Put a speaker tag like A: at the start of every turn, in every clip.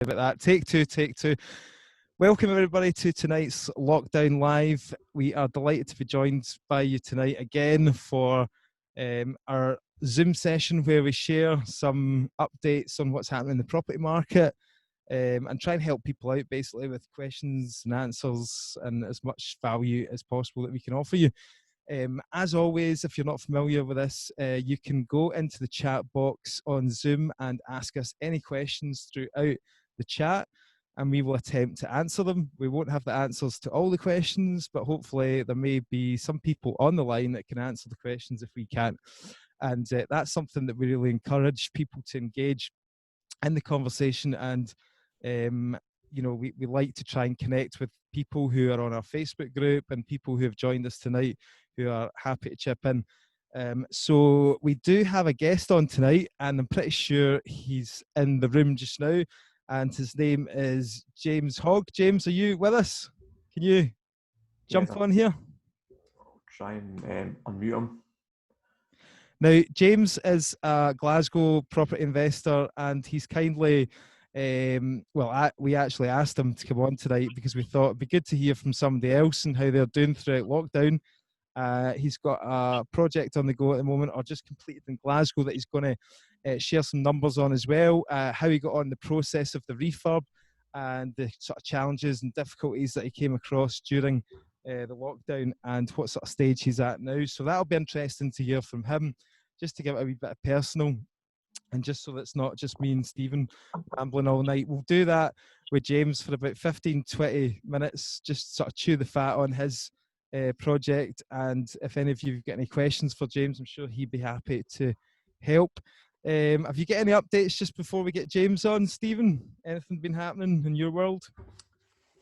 A: About that. Take two. Welcome everybody to tonight's Lockdown Live. We are delighted to be joined by you tonight again for our Zoom session where we share some updates on what's happening in the property market and try and help people out basically with questions and answers and as much value as possible that we can offer you. As always, if you're not familiar with this, you can go into the chat box on Zoom and ask us any questions throughout the chat, and we will attempt to answer them. We won't have the answers to all the questions, but hopefully there may be some people on the line that can answer the questions if we can't. And that's something that we really encourage people to engage in the conversation. And we like to try and connect with people who are on our Facebook group and people who have joined us tonight who are happy to chip in. So we do have a guest on tonight, and I'm pretty sure he's in the room just now, and his name is James Hogg. James, are you with us? Can you jump on here?
B: I'll try and unmute him.
A: Now, James is a Glasgow property investor, and he's kindly, we actually asked him to come on tonight because we thought it'd be good to hear from somebody else and how they're doing throughout lockdown. He's got a project on the go at the moment, or just completed in Glasgow, that he's going to share some numbers on as well, how he got on the process of the refurb and the sort of challenges and difficulties that he came across during the lockdown and what sort of stage he's at now. So that'll be interesting to hear from him, just to give it a wee bit of personal, and just so that it's not just me and Stephen rambling all night. We'll do that with James for about 15-20 minutes, just sort of chew the fat on his project. And if any of you have got any questions for James, I'm sure he'd be happy to help. Have you got any updates just before we get James on, Stephen? Anything been happening in your world?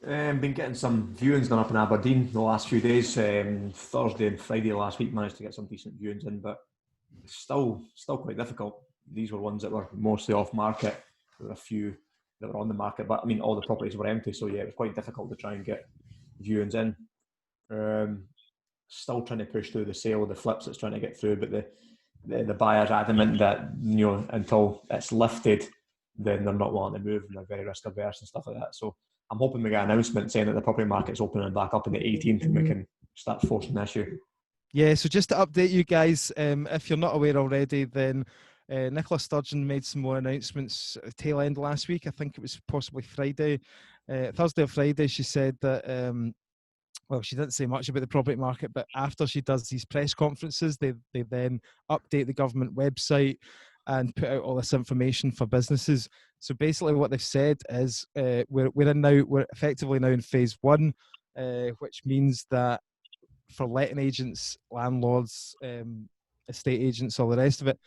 B: Been getting some viewings done up in Aberdeen the last few days. Thursday and Friday last week managed to get some decent viewings in, but still quite difficult. These were ones that were mostly off market. There were a few that were on the market, but I mean all the properties were empty, so yeah, it was quite difficult to try and get viewings in. Still trying to push through the sale of the flips that's trying to get through, but the buyer's adamant that until it's lifted, then they're not willing to move and they're very risk averse and stuff like that. So I'm hoping we get an announcement saying that the property market's opening back up on the 18th and we can start forcing the issue.
A: Yeah, so just to update you guys, if you're not aware already, then Nicola Sturgeon made some more announcements at the tail end last week. I think it was possibly Thursday or Friday. She said that she didn't say much about the property market, but after she does these press conferences, they then update the government website and put out all this information for businesses. So basically what they've said is we're effectively now in phase one, which means that for letting agents, landlords, estate agents, all the rest of it,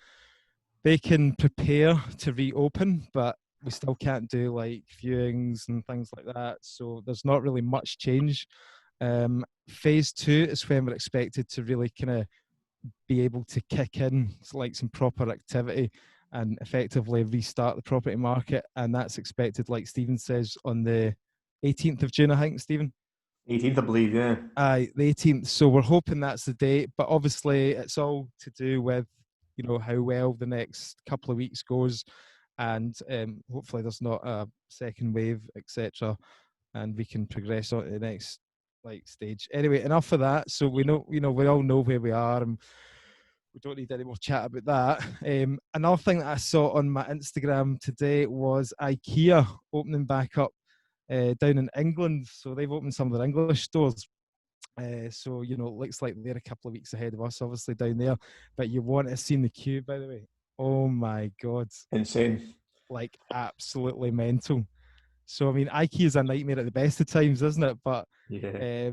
A: they can prepare to reopen, but we still can't do like viewings and things like that. So there's not really much change. Phase two is when we're expected to really kind of be able to kick in like some proper activity and effectively restart the property market, and that's expected, like Stephen says, on the 18th of June, I think, Stephen?
B: 18th, I believe, yeah.
A: The 18th. So we're hoping that's the date, but obviously it's all to do with, how well the next couple of weeks goes, and hopefully there's not a second wave, etc., and we can progress on to the next stage. Anyway, enough of that. So we know, we all know where we are, and we don't need any more chat about that. Another thing that I saw on my Instagram today was IKEA opening back up down in England. So they've opened some of their English stores. So, it looks like they're a couple of weeks ahead of us, obviously, down there. But you want to see the queue, by the way. Oh, my God.
B: Insane.
A: Like, absolutely mental. So, I mean, IKEA is a nightmare at the best of times, isn't it? But
B: yeah.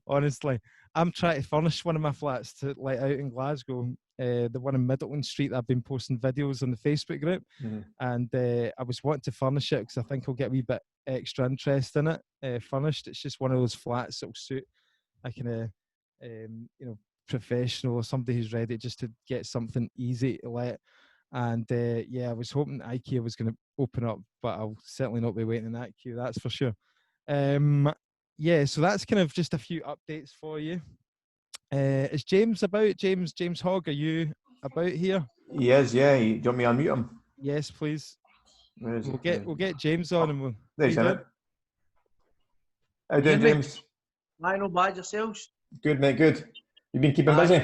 A: Honestly, I'm trying to furnish one of my flats to let out in Glasgow, the one in Middleton Street that I've been posting videos on the Facebook group. And I was wanting to furnish it because I think I'll get a wee bit extra interest in it furnished. It's just one of those flats that will suit a kind of, professional or somebody who's ready just to get something easy to let. And I was hoping IKEA was going to open up, but I'll certainly not be waiting in that queue, that's for sure. So that's kind of just a few updates for you. Is James about? James Hogg, are you about here?
B: He is, yeah. Do you want me to unmute him?
A: Yes, please.
B: Where is he?
A: We'll get James on and we'll.
B: There
A: How
B: he's
A: you
B: in
A: doing?
B: it. How you doing, James?
C: Aye, no bad yourselves.
B: Good, mate, good. You been keeping
C: Aye.
B: busy?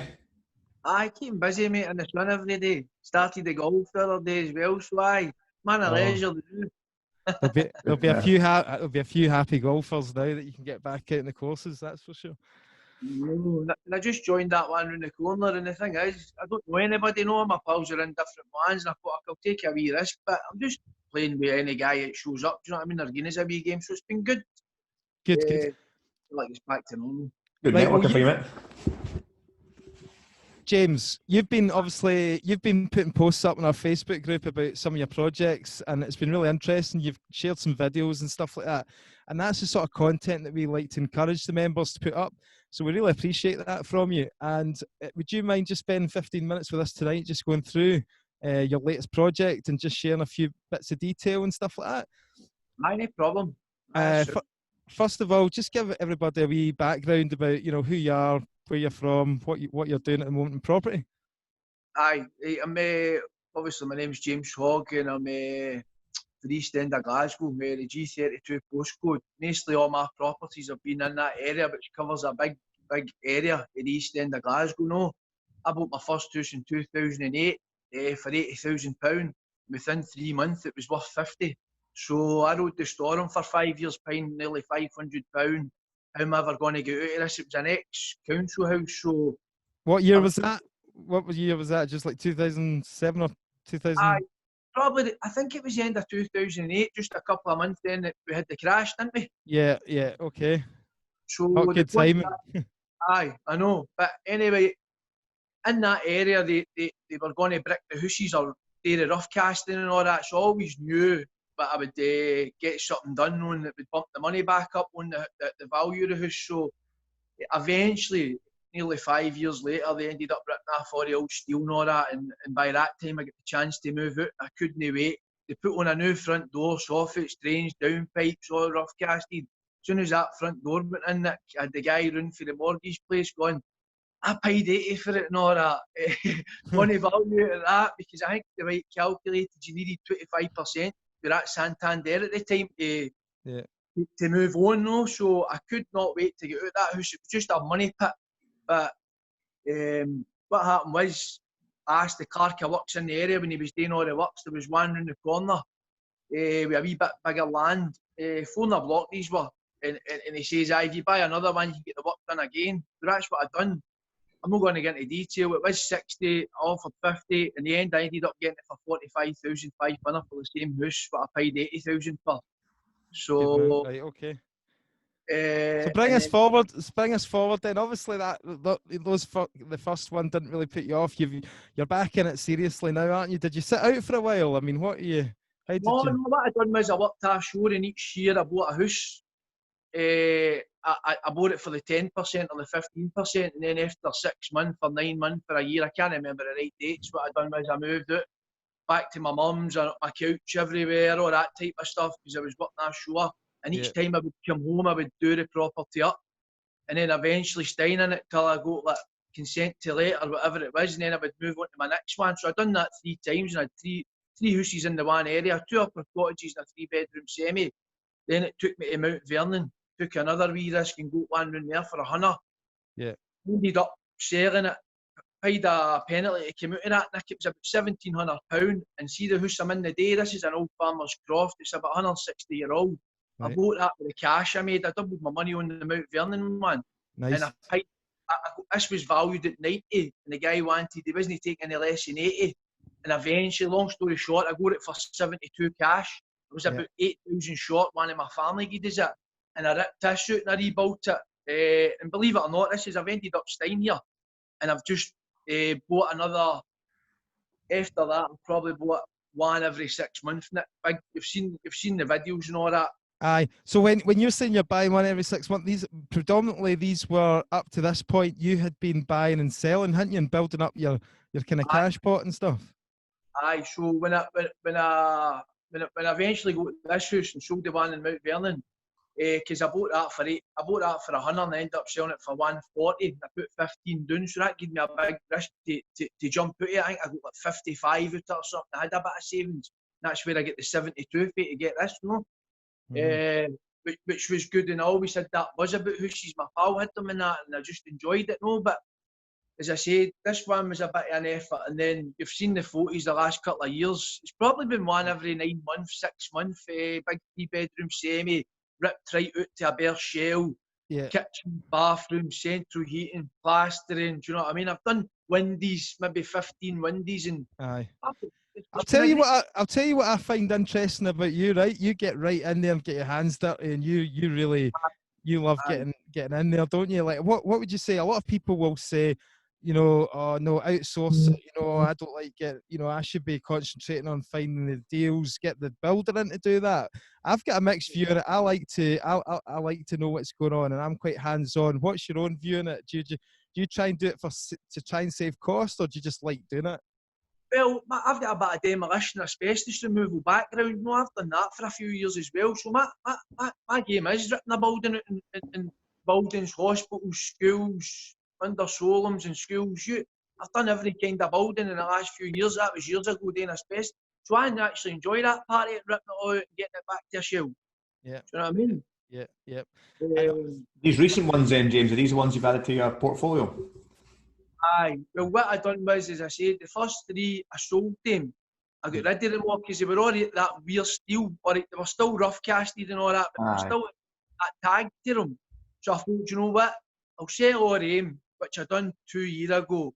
C: Aye, keeping busy, mate, in the sun every day. Started the golf the other day as well, so aye, man of
A: Oh.
C: leisure to do.
A: There'll be a few happy golfers now that you can get back out in the courses. That's for sure.
C: No, and I just joined that one round the corner, and the thing is, I don't know anybody. No, my pals are in different ones, and I thought I'll take a wee risk, but I'm just playing with any guy that shows up. Do you know what I mean? They're giving us a wee game, so it's been good.
A: Good.
C: Like it's back to normal.
B: Good
A: Right,
B: networking
A: well,
B: for you, mate.
A: James, you've been putting posts up in our Facebook group about some of your projects, and it's been really interesting. You've shared some videos and stuff like that, and that's the sort of content that we like to encourage the members to put up. So we really appreciate that from you. And would you mind just spending 15 minutes with us tonight, just going through your latest project and just sharing a few bits of detail and stuff like that?
C: Aye, no problem.
A: First of all, just give everybody a wee background about who you are, where you're from, what you're doing at the moment in property.
C: Aye, I'm obviously my name's James Hogg, and I'm for the East End of Glasgow, the G32 postcode. Mostly all my properties have been in that area, which covers a big area in the East End of Glasgow. No, I bought my first house in 2008 for £80,000. Within 3 months, it was worth 50. So I rode the storm for 5 years, paying nearly £500. How am I ever going to get out of this? It was an ex-council house, so...
A: What year was that? What year was that? Just like 2007 or 2000?
C: Probably, I think it was the end of 2008, just a couple of months then that we had the crash, didn't we?
A: Yeah, okay.
C: So
A: Not good timing.
C: Aye, I know. But anyway, in that area, they were going to brick the houses or do the rough casting and all that, so I always knew that I would get something done knowing that would bump the money back up on the value of the house. So eventually, nearly 5 years later, they ended up ripping off all the old steel and all that, and by that time I got the chance to move out. I couldn't wait. They put on a new front door, soffits, drains, downpipes, all rough casted. As soon as that front door went in, I had the guy round for the mortgage place going, I paid 80 for it and all that. Money value out of that, because I think the way it calculated you needed 25% for that Santander at the time to move on, though. So I could not wait to get out of that house. It was just a money pit. But what happened was, I asked the clerk who works in the area when he was doing all the works, there was one round the corner with a wee bit bigger land, 400 block these were, and he says, if you buy another one, you can get the work done again. So that's what I done. I'm not going to get into detail. It was 60, I offered 50. In the end, I ended up getting it for 45,500 for the same house, but I paid 80,000 for. So,
A: right, okay. So bring us forward then. Obviously the first one didn't really put you off. You're back in it seriously now, aren't you? Did you sit out for a while? I mean, what I
C: done was I worked offshore, and each year I bought a house. I bought it for the 10% or the 15%, and then after 6 months or 9 months for a year, I can't remember the right dates. What I done was I moved out back to my mum's, on my couch everywhere, all that type of stuff, because I was working offshore. And each time I would come home, I would do the property up, and then eventually staying in it till I got like consent to let or whatever it was, and then I would move on to my next one. So I'd done that 3 times, and I had three houses in the one area, 2 upper cottages and a 3-bedroom semi. Then it took me to Mount Vernon, took another wee risk and got one round there for £100.
A: Yeah.
C: Ended up selling it, paid a penalty to come out of that, Nick. It was about £1,700. And see the house I'm in today, this is an old farmer's croft, it's about 160-year-old. Right. I bought that with the cash I made. I doubled my money on the Mount Vernon one.
A: Nice.
C: And this was valued at 90, and the guy he wasn't taking any less than 80. And eventually, long story short, I got it for 72 cash. I was about 8,000 short. One of my family gave us it, and I ripped this out and I rebuilt it. And believe it or not, I've ended up staying here, and I've just bought another. After that, I've probably bought one every 6 months. You've seen the videos and all that.
A: Aye. So when you're saying you're buying one every 6 months, these were up to this point you had been buying and selling, hadn't you, and building up your kind of cash pot and stuff.
C: Aye. So when I eventually got this house and sold the one in Mount Vernon, because I bought that for £100 and I ended up selling it for £140. I put 15 down, so that gave me a big risk to jump out of it. I think I got like 55 out or something. I had a bit of savings. That's where I get the 72 fee to get this, you know.
A: Mhm.
C: Which was good, and I always had that buzz about Hooshies. My pal had them and that, and I just enjoyed it, no. But as I said, this one was a bit of an effort, and then you've seen the photos the last couple of years. It's probably been one every 9 months, 6 months. Big 3-bedroom semi, ripped right out to a bare shell.
A: Yeah.
C: Kitchen, bathroom, central heating, plastering. Do you know what I mean? I've done windies, maybe 15 windies, and
A: Aye.
C: it's
A: I'll
C: been
A: tell
C: a
A: you
C: great.
A: what. I'll tell you what I find interesting about you. Right, you get right in there and get your hands dirty, and you really you love
C: Aye.
A: getting in there, don't you? Like, what would you say? A lot of people will say, you know, oh no, outsource it. You know, I don't like it. You know, I should be concentrating on finding the deals, get the builder in to do that. I've got a mixed view on it. I like to know what's going on, and I'm quite hands on. What's your own view on it? Do you try and do it to try and save cost, or do you just like doing it?
C: Well, I've got a bit of demolition, asbestos removal background. No, I've done that for a few years as well. So my game is ripping a building out in buildings, hospitals, schools, under solums and schools. I've done every kind of building in the last few years. That was years ago doing asbestos. So I actually enjoy that part of it, ripping it all out and getting it back to a shell.
A: Yeah.
C: Do you know what I mean?
A: Yeah. And
B: These recent ones, then, James, are these the ones you've added to your portfolio?
C: Aye. Well, what I done was, as I said, the first 3 I sold them. I got rid of them all because they were already that weird steel, or they were still rough casted and all that, but they were
B: Aye.
C: still that tag to them. So I thought, you know what? I'll sell all them, which I done 2 years ago,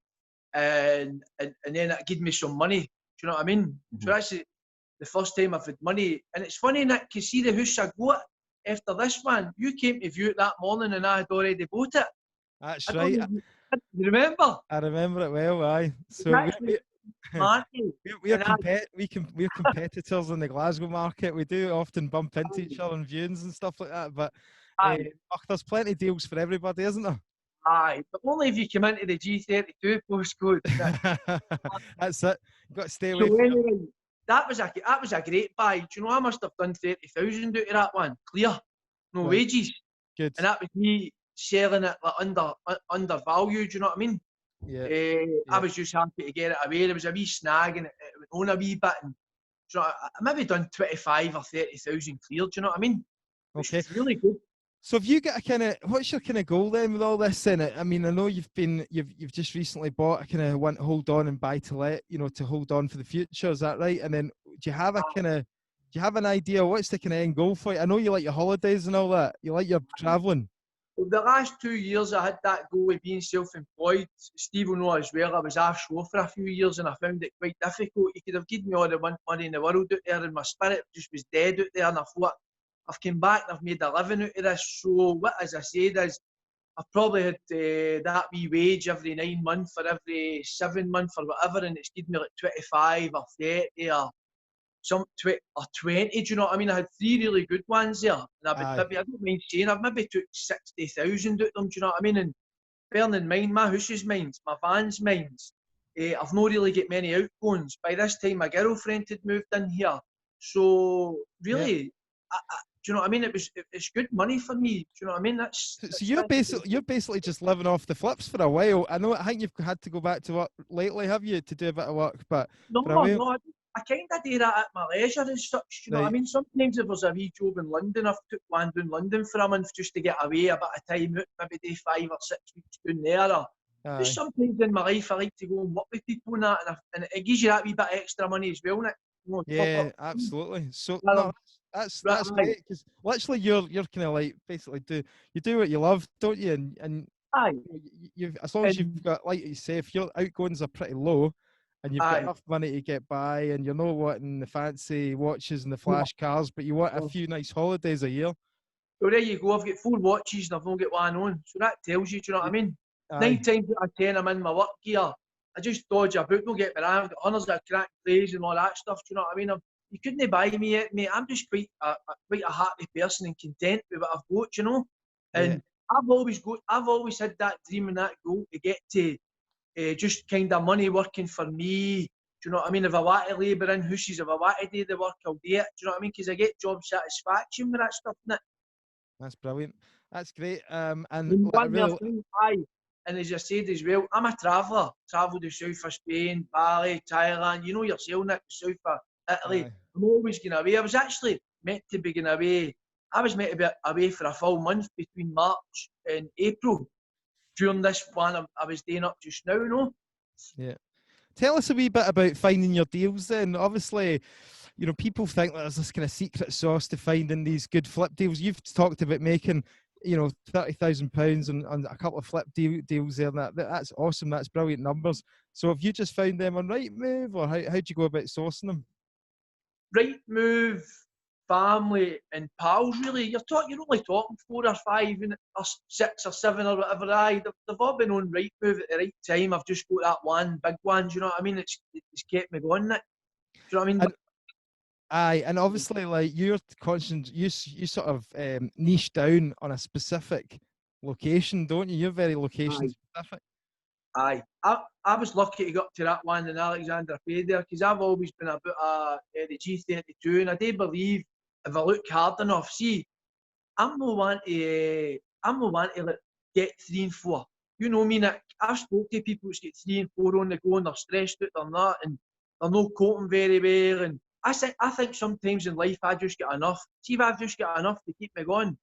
C: and then that gave me some money. Do you know what I mean? So that's the first time I've had money. And it's funny, Nick, you see the house I got after this one. You came to view it that morning, and I had already bought it.
A: that's
C: I don't
A: right.
C: know if you remember?
A: I remember it well. Aye. So
C: Actually, market.
A: we're competitors in the Glasgow market. We do often bump into each other in viewings and stuff like that. But
C: Aye,
A: there's plenty of deals for everybody, isn't there?
C: aye. But only if you come into the G32 postcode.
A: That's it. You've got to stay away
C: So
A: from
C: anyway, that was a great buy. Do you know I must have done 30,000 out of that one, clear, no
A: right.
C: wages,
A: Good.
C: and that was me selling it like undervalued. Do you know what I mean?
A: Yeah.
C: I was just happy to get it away. There was a wee snag and it went on a wee bit, and so I maybe done 25 or 30,000 clear. Do you know what I mean? Which
A: Okay.
C: was really good.
A: So have you got a kind of, what's your kind of goal then with all this in it? I mean, I know you've just recently bought a kind of want to hold on and buy to let, you know, to hold on for the future. Is that right? And then do you have an idea what's the kind of end goal for you? I know you like your holidays and all that. You like your traveling.
C: Well, the last 2 years I had that goal of being self-employed. Steve will know as well, I was offshore for a few years and I found it quite difficult. He could have given me all the money in the world out there and my spirit just was dead out there, and I thought, I've come back and I've made a living out of this. So what, as I said, is I've probably had that wee wage every 9 months or every 7 months or whatever, and it's given me like 25 or 30 or 20. Do you know what I mean? I had 3 really good ones there, and I don't mind saying I've maybe took 60,000 out of them. Do you know what I mean? And bearing in mind, my house is mine, my van's mine. I've not really got many outgoings. By this time, my girlfriend had moved in here, so really, do you know what I mean? It's good money for me. Do you know what I mean?
A: So you're basically just living off the flips for a while. I think you've had to go back to work lately, have you, to do a bit of work? But
C: no, I kind of do that at my leisure and such. You know what I mean? Sometimes if there's a wee job in London, I've took one down London for a month just to get away a bit of time out, maybe do 5 or 6 weeks down there. Or just sometimes in my life, I like to go and work with people and that, and it gives you that wee bit of extra money as well, Nick. You know,
A: yeah, absolutely. So no, that's great, because literally you're kind of like basically you do what you love, don't you? And you've as long as you've got, like you say, if your outgoings are pretty low and you've got enough money to get by, and you're not wanting the fancy watches and the flash cars, but you want a few nice holidays a year.
C: Well, there you go. I've got 4 watches and I've not got one on, so that tells you. Do you know what I mean? 9 times out of 10, I'm in my work gear. I just dodge about. Don't get me wrong. I've got hundreds of crack plays and all that stuff. Do you know what I mean? You couldn't buy me it, mate. I'm just quite a happy person and content with what I've got, you know. And I've always had that dream and that goal to get to just kind of money working for me. Do you know what I mean? If I want to labour in hooses, if I want to do the work, I'll do it. Do you know what I mean? Because I get job satisfaction with that stuff, innit?
A: That's brilliant. That's great.
C: And one more thing, and as I said as well, I'm a traveller. Travelled the south of Spain, Bali, Thailand. You know yourself, Nick, the south of Italy. I'm always going away. I was actually meant to be going away. I was meant to be away for a full month between March and April during this one I was doing up just now, you know.
A: Yeah. Tell us a wee bit about finding your deals then. Obviously, you know, people think that there's this kind of secret sauce to finding these good flip deals. You've talked about making, you know, £30,000 on a couple of flip deals there. And that's awesome. That's brilliant numbers. So have you just found them on Rightmove, or how do you go about sourcing them?
C: Rightmove, family and pals, really. You're only talking 4 or 5 or 6 or 7 or whatever. They've all been on Rightmove at the right time. I've just got that one big one. Do you know what I mean? It's kept me going. Nick. Do you know what I mean?
A: And obviously, like, you're conscious, you sort of niche down on a specific location, don't you? You're very location specific.
C: Aye. I was lucky to get up to that one in Alexandra Pay there, because I've always been about the G32, and I do believe if I look hard enough, see, I'm no one to like, get 3 and 4. You know me, Nick. I've spoke to people who's get 3 and 4 on the go and they're stressed out, they're not, and they're not coping very well. And I think sometimes in life I just get enough. See, if I've just got enough to keep me going,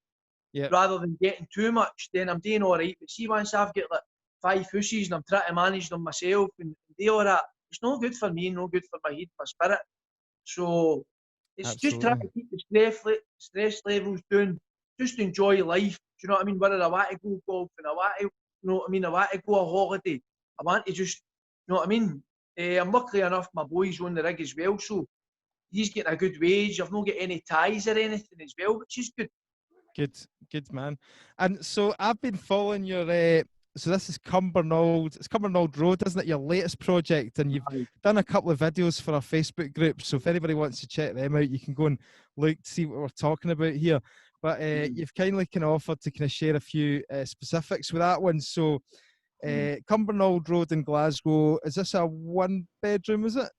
C: rather than getting too much, then I'm doing all right. But see, once I've got like 5 hoosies and I'm trying to manage them myself and do all that, it's no good for me, no good for my head, my spirit. So it's just trying to keep the stress levels down, just enjoy life. Do you know what I mean? Whether I want to go golf and I want to, you know what I mean, I want to go on holiday, I want to just, you know what I mean? I'm lucky enough, my boy's on the rig as well, so he's getting a good wage. I've not got any ties or anything as well, which is good.
A: Good man. And so I've been following your so this is it's Cumbernauld Road, isn't it? Your latest project, and you've done a couple of videos for our Facebook group. So if anybody wants to check them out, you can go and look to see what we're talking about here. But you've kindly kind of offered to kind of share a few specifics with that one. So Cumbernauld Road in Glasgow, is this a 1-bedroom, is it?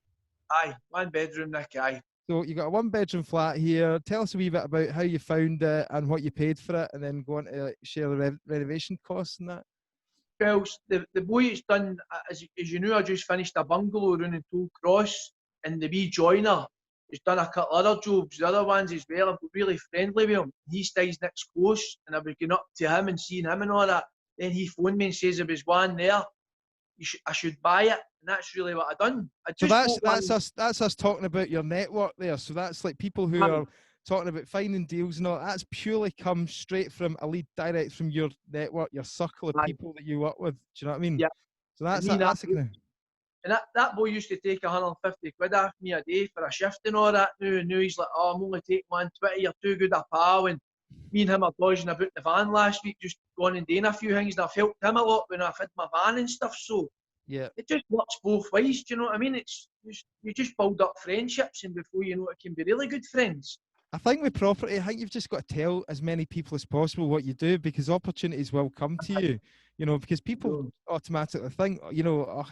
C: Aye, 1 bedroom, Nick, aye.
A: So you got a 1-bedroom flat here. Tell us a wee bit about how you found it and what you paid for it, and then go on to share the renovation costs and that.
C: Well, the boy it's done, as you know, I just finished a bungalow around in Toll Cross, and the wee joiner has done a couple other jobs, the other ones as well. I'm really friendly with him. He stays next close, and I was going up to him and seeing him and all that. Then he phoned me and says there was one there. I should buy it, and that's really what I done.
A: So that's us talking about your network there. So that's like people who are talking about finding deals and all. That's purely come straight from a lead direct from your network, your circle of people that you work with. Do you know what I mean?
C: Yeah.
A: So that's
C: and that boy used to take 150 quid off me a day for a shift and all that. Now he's like, oh, I'm only taking 120. You're too good a pal. And me and him are dodging about the van last week, just going and doing a few things, and I've helped him a lot when I've had my van and stuff. So
A: yeah,
C: it just works both ways. Do you know what I mean? It's just, you just build up friendships, and before you know it, can be really good friends.
A: I think with property, I think you've just got to tell as many people as possible what you do, because opportunities will come to you. You know, because people automatically think, you know,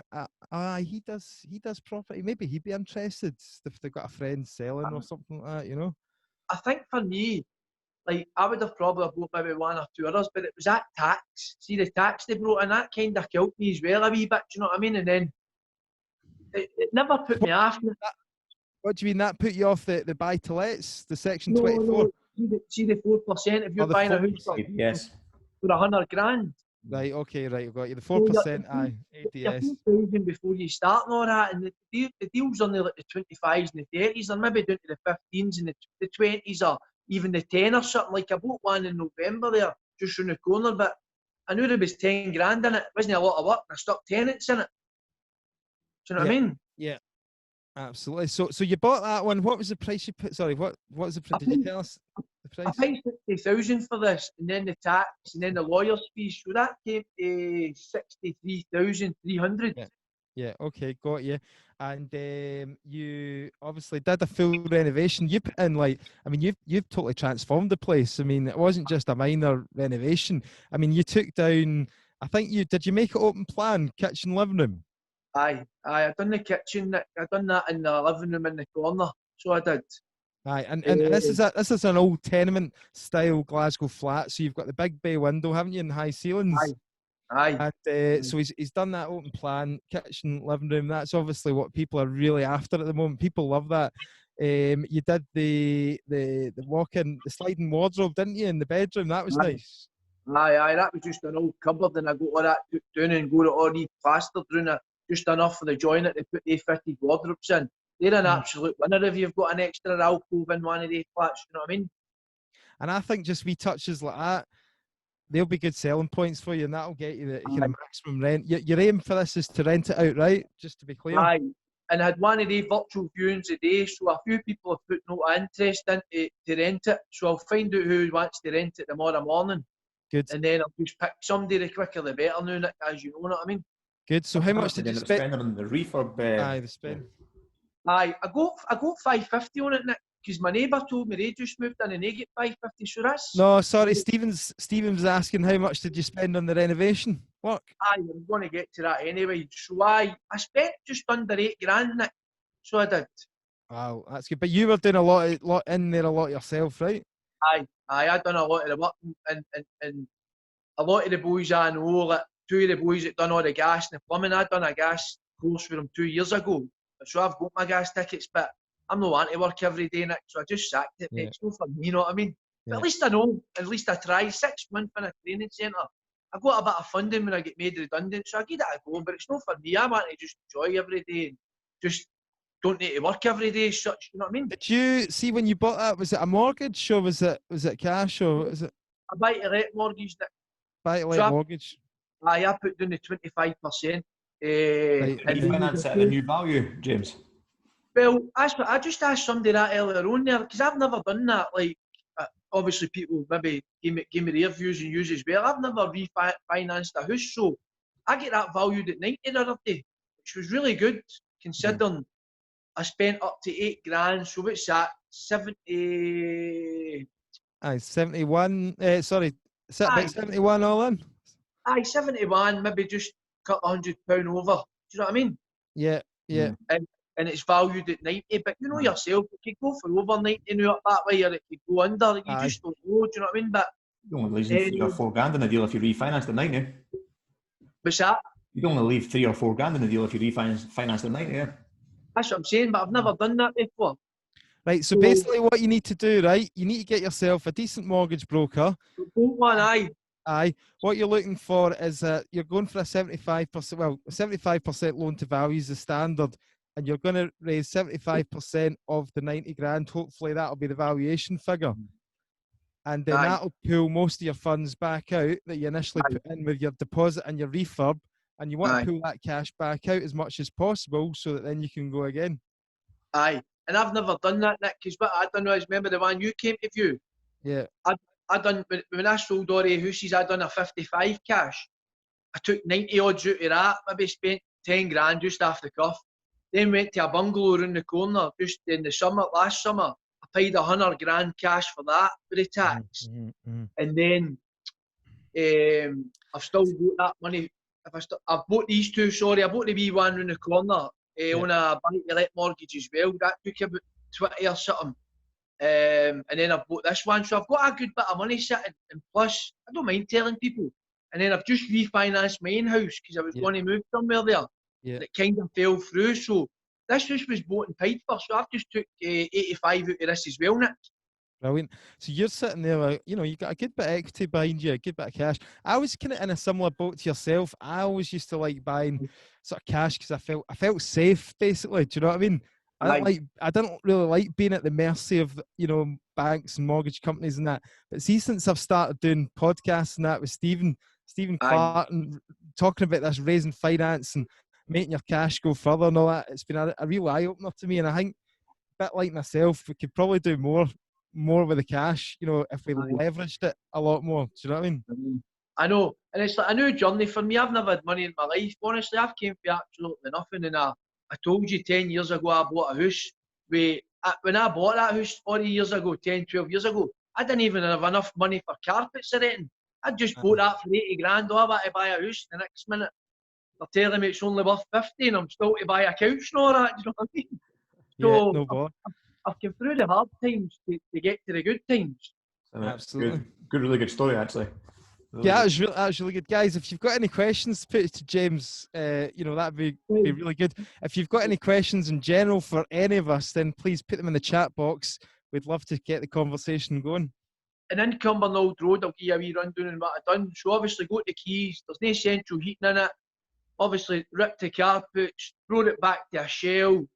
A: he does property. Maybe he'd be interested if they've got a friend selling or something like that. You know.
C: I think for me, like, I would have probably bought maybe 1 or 2 others, but it was that tax. See, the tax they brought in, that kind of killed me as well a wee bit, you know what I mean? And then it never put me off.
A: What do you mean that put you off the buy-to-lets, the Section 24?
C: No. See the 4%, if you're buying a house for $100,000.
A: Right, okay, right, I've got you. The 4%, aye, ADS.
C: You're before you start and all that, and the deals on like the 25s and the 30s, or maybe down to the 15s and the 20s, or even the 10 or something. Like, I bought one in November there, just round the corner, but I knew there was 10 grand in it. It wasn't a lot of work, and I stuck tenants in it. Do you know what I mean?
A: Yeah, absolutely. So you bought that one. What was the price you put? Sorry, what was the price? Did you tell us the price?
C: I paid 60,000 for this, and then the tax, and then the lawyer's fees. So that came to 63,300.
A: Yeah, okay, got you. And you obviously did a full renovation. You put in, like, I mean, you've totally transformed the place. I mean, it wasn't just a minor renovation. I mean, you took down, I think did you make it open plan, kitchen, living room?
C: Aye, I done the kitchen. I done that in the living room in the corner. So I did.
A: Aye, and this is an old tenement style Glasgow flat. So you've got the big bay window, haven't you, and high ceilings?
C: Aye.
A: And so he's done that open plan, kitchen, living room. That's obviously what people are really after at the moment. People love that. You did the walk-in, the sliding wardrobe, didn't you, in the bedroom? That was nice.
C: Aye, that was just an old cupboard, and I got all that took down and got it all plastered down it, just enough for the joiner to put the fitted wardrobes in. They're an absolute winner if you've got an extra alcove in one of these flats, you know what I mean?
A: And I think just wee touches like that, they'll be good selling points for you, and that'll get you the kind of maximum rent. Your aim for this is to rent it out, right? Just to be clear.
C: Aye, and I had one of the virtual viewings a day, so a few people have put no interest into to rent it. So I'll find out who wants to rent it tomorrow morning.
A: Good.
C: And then I'll just pick somebody. The quicker the better now, Nick, as you know what I mean.
A: Good. So how much did you spend
B: on the refurb?
A: Aye, the spend.
C: Aye, I got $550 on it, Nick, because my neighbour told me they just moved in and they get $550. So that's.
A: No, sorry, Stephen was asking how much did you spend on the renovation work?
C: Aye, I'm going to get to that anyway. So I spent just under $8,000, Nick. So I did.
A: Wow, that's good. But you were doing a lot in there, a lot yourself, right?
C: Aye, I done a lot of the work, and a lot of the boys I know, like 2 of the boys that done all the gas and the plumbing, I done a gas course with them 2 years ago. So I've got my gas tickets, but I'm not wanting to work every day, Nick, so I just sacked it, mate. It's not for me, you know what I mean? Yeah. But at least I know, at least I try. 6 months in a training centre. I got a bit of funding when I get made redundant, so I give it a go, but it's not for me. I want to just enjoy every day and just don't need to work every day as such, you know what I mean?
A: Did you see when you bought that, was it a mortgage or was it cash or was it?
C: A buy-to-let mortgage, Nick.
A: Buy-to-let mortgage?
C: Aye, I put down the 25%.
B: Right. And you finance it at a new value, James?
C: Well, I just asked somebody that earlier on there, because I've never done that. Like, obviously people maybe give me their views and use as well. I've never refinanced a house, so I get that valued at 90 the other day, which was really good, considering I spent up to $8,000, so what's that? 70...
A: Aye, 71, sorry, about 71 all in?
C: Aye, 71, maybe just a couple £100 over. Do you know what I mean?
A: Yeah.
C: And it's valued at 90, but you know yourself, it could go for over 90 now up that way, or it could go under. You just don't know, do you know what I mean? But
B: you don't want to leave 3 or 4 grand in a deal if you refinance at 90.
C: What's that?
B: You don't want to leave 3 or 4 grand in a deal if you refinance at 90.
C: That's what I'm saying, but I've never done that before.
A: Right, so basically what you need to do, right, you need to get yourself a decent mortgage broker. Aye. What you're looking for is you're going for a 75%, well, 75% loan to value is the standard, and you're going to raise 75% of the 90 grand. Hopefully that'll be the valuation figure. And then that'll pull most of your funds back out that you initially put in with your deposit and your refurb. And you want to pull that cash back out as much as possible so that then you can go again.
C: Aye. And I've never done that, Nick, because what I done was, remember the one you came to view?
A: Yeah.
C: I done, when I sold all the houses, I done a 55 cash. I took 90 odds out of that, maybe spent 10 grand just off the cuff. Then went to a bungalow around the corner just in the summer, last summer. I paid 100 grand cash for that for the tax. And then I've still got that money. I've bought these 2, sorry, I bought the wee one around the corner on a buy-to-let mortgage as well. That took about 20 or something. And then I've bought this one, so I've got a good bit of money sitting, and plus I don't mind telling people. And then I've just refinanced my own house because I was going to move somewhere there. That kind of fell through, so this house was bought and paid for, so I've just took 85 out of this as well, Nick.
A: Brilliant. So you're sitting there, like, you know, you got a good bit of equity behind you, a good bit of cash. I was kind of in a similar boat to yourself. I always used to like buying sort of cash because I felt safe, basically. Do you know what I mean? I didn't really like being at the mercy of, you know, banks and mortgage companies and that. But see, since I've started doing podcasts and that with Stephen Clark and talking about this raising finance and making your cash go further and all that, it's been a real eye opener to me. And I think, a bit like myself, we could probably do more with the cash, you know, if we leveraged it a lot more. Do you know what I mean?
C: I know, and it's like a new journey for me. I've never had money in my life. Honestly, I've came for absolutely nothing. And I told you 10 years ago I bought a house. When I bought that house 40 years ago, 10, 12 years ago, I didn't even have enough money for carpets or anything. I just bought that for 80 grand. Oh, I want to buy a house. The next minute, they're telling me it's only worth 50 and I'm still to buy a couch and all that. Do you know what I mean? So
A: no bother.
C: I've come through the hard times to get to the good times.
A: Absolutely.
B: Really good story, actually.
A: Yeah, that was really good, guys. If you've got any questions, put it to James. That'd be really good. If you've got any questions in general for any of us, then please put them in the chat box. We'd love to get the conversation going.
C: And in Cumbernauld Road, I'll give you a wee rundown on what I've done. So obviously, go to the quays. There's no central heating in it. Obviously, ripped the carpets, brought it back to a shell.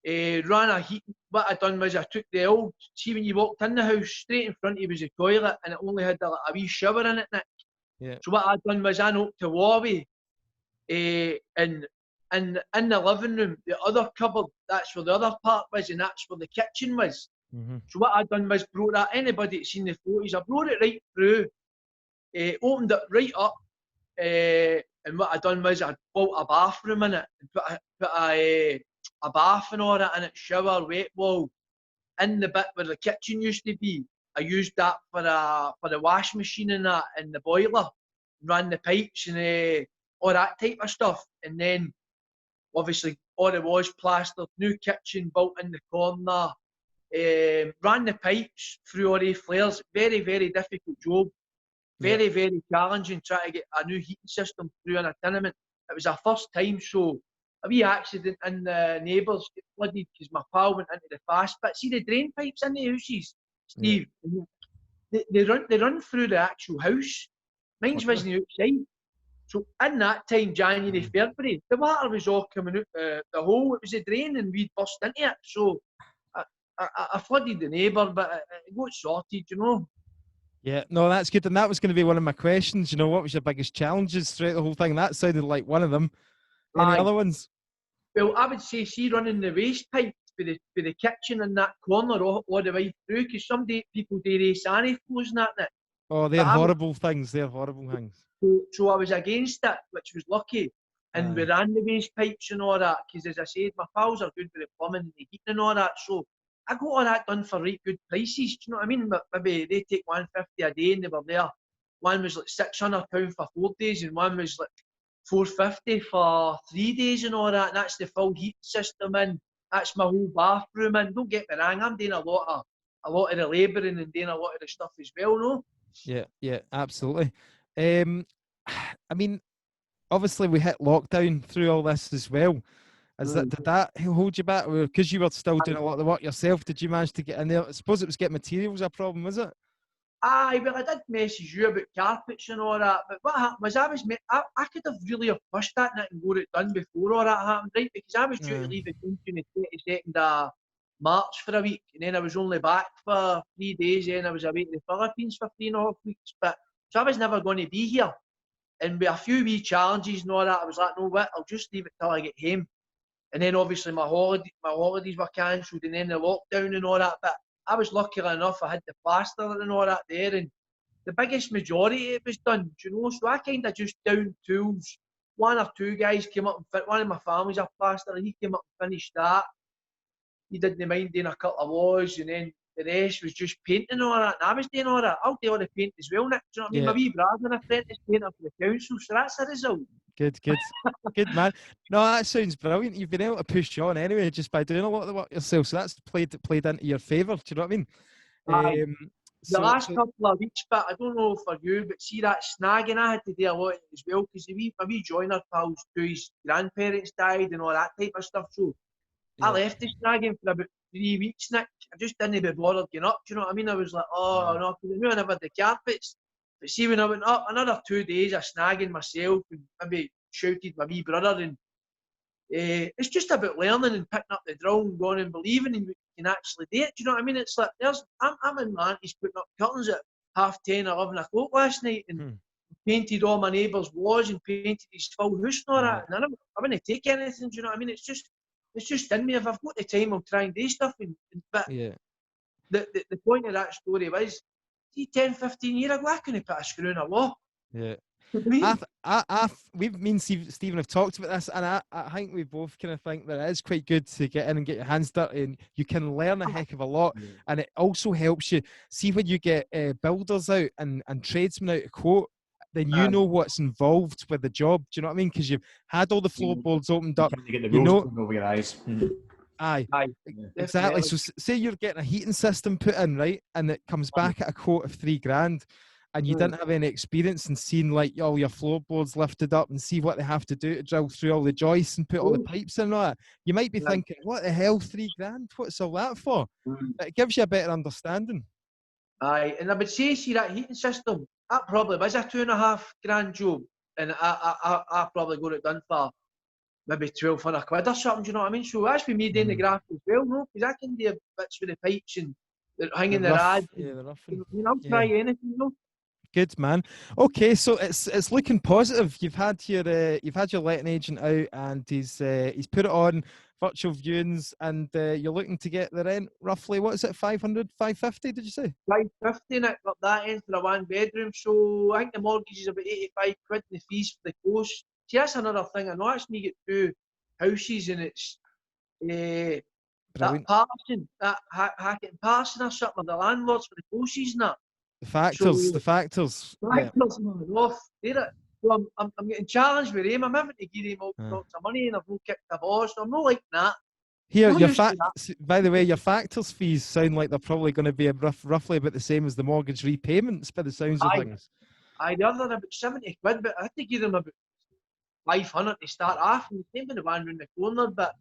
C: Ran a heat. What I done was I took the old. See, when you walked in the house, straight in front of you was a toilet, and it only had a wee shower in it, Nick.
A: Yeah.
C: So what I done was I knocked the wall away, and in the living room, the other cupboard, that's where the other part was, and that's where the kitchen was.
A: Mm-hmm.
C: So what I done was brought that. Anybody that's seen the photos, I brought it right through, opened it right up, and what I done was I built a bathroom in it and put a bath and all that in it, shower, wet wall. In the bit where the kitchen used to be, I used that for the wash machine and that, and the boiler, ran the pipes and all that type of stuff. And then obviously all it was plastered, new kitchen built in the corner, ran the pipes through all the flares. Very, very difficult job. Very, very challenging trying to get a new heating system through in a tenement. It was our first time, so a wee accident and the neighbours get flooded because my pal went into the fast bit. See the drain pipes in the houses, Steve? Yeah. They run through the actual house. Mine's wasn't outside. So in that time, January, February, the water was all coming out the hole. It was a drain and we'd burst into it. So I flooded the neighbour, but it got sorted, you know.
A: Yeah, no, that's good. And that was going to be one of my questions. You know, what was your biggest challenges throughout the whole thing? That sounded like one of them. Any other ones?
C: Well, I would say, running the waste pipe for the kitchen in that corner all the way through, because some people do sanitary flows and that.
A: Oh, they're horrible things. They're horrible things.
C: So I was against it, which was lucky. And we ran the waste pipes and all that, because as I said, my pals are good with the plumbing and the heating and all that. So I got all that done for right good prices. Do you know what I mean? But maybe they take $150 a day and they were there. One was like £600 for 4 days and one was like $450 for 3 days and all that. And that's the full heating system in. That's my whole bathroom in. Don't get me wrong, I'm doing a lot of the labouring and doing a lot of the stuff as well, no?
A: Yeah, absolutely. I mean, obviously we hit lockdown through all this as well. Did that hold you back? Because you were still doing a lot of the work yourself, did you manage to get in there? I suppose it was getting materials a problem, was it?
C: Aye, well, I did message you about carpets and all that, but what happened was I could have really pushed that and got it done before all that happened, right? Because I was due to leave the country on the 22nd of March for a week, and then I was only back for 3 days, and I was away to the Philippines for 3.5 weeks, so I was never going to be here. And with a few wee challenges and all that, I was like, no, what, I'll just leave it till I get home. And then obviously my holidays were cancelled, and then the lockdown and all that, but I was lucky enough I had the plaster and all that there, and the biggest majority it was done, do you know? So I kind of just downed tools. 1 or 2 guys came up and fit. One of my family's a plasterer, and he came up and finished that. He didn't mind doing a couple of walls, and then the rest was just painting and all that. And I was doing all that. I'll do all the paint as well, Nick. Do you know what I mean? My wee brother's an apprentice painter for the council, so that's the result.
A: Good. Good, man. No, that sounds brilliant. You've been able to push on anyway just by doing a lot of the work yourself. So that's played into your favour. Do you know what I mean?
C: The last couple of weeks, but I don't know for you, but see that snagging, I had to do a lot as well, because my wee joiner pals, his grandparents died and all that type of stuff. So I left the snagging for about 3 weeks, Nick. I just didn't be bothered getting up. Do you know what I mean? I was like, oh no, because I knew I never had the carpets. But see, when I went up, another 2 days of snagging myself and maybe shouted my wee brother, and it's just about learning and picking up the drill and going and believing in what you can actually do it. Do you know what I mean? It's like I'm in my aunties putting up curtains at 10:30, 11 o'clock last night, and painted all my neighbours' walls and painted his full house and all that. And I wouldn't take anything. Do you know what I mean? It's just in me. If I've got the time, I'll try and do stuff. But the point of that story was, see, 10, 15 years ago, I couldn't put a screw in a wall.
A: Yeah. Me and Stephen have talked about this, and I think we both kind of think that it is quite good to get in and get your hands dirty, and you can learn a heck of a lot, and it also helps you see when you get builders out and tradesmen out to quote, then you know what's involved with the job. Do you know what I mean? Because you've had all the floorboards opened up.
B: You know, over your eyes.
A: Aye, exactly. So say you're getting a heating system put in, right, and it comes back at a quote of $3,000. and you didn't have any experience in seeing like all your floorboards lifted up and see what they have to do to drill through all the joists and put all the pipes in and all that, you might be thinking, what the hell, $3,000? What's all that for? But it gives you a better understanding.
C: Aye, and I would say, see that heating system, that probably was a £2,500 job, and I probably got it done for maybe £1,200 or something. Do you know what I mean? So that's for me doing the graft as well, no? Because I can do bits with the pipes and hanging the rads.
A: Yeah, the roughing.
C: You know, I'll try anything, you know.
A: Good man. Okay, so it's looking positive. You've had your letting agent out, and he's put it on virtual viewings, and you're looking to get the rent roughly. What is it? 500, 550? Did you say?
C: 550 up that end for a 1 bedroom. So I think the mortgage is about £85 and the fees for the coast. See, that's another thing. I know it's me get 2 houses and it's that passing, that Hackett and passing or something with the landlords for the coasts and that.
A: The factors.
C: The
A: factors
C: off. So I'm getting challenged with him. I'm having to give him all sorts of money, and I've not kicked the boss. So I'm not like that.
A: Here, by the way, your factors fees sound like they're probably going to be roughly about the same as the mortgage repayments, by the sounds of things.
C: The other about £70, but I had to give them about 500 to start off, and the same with the one round the corner. But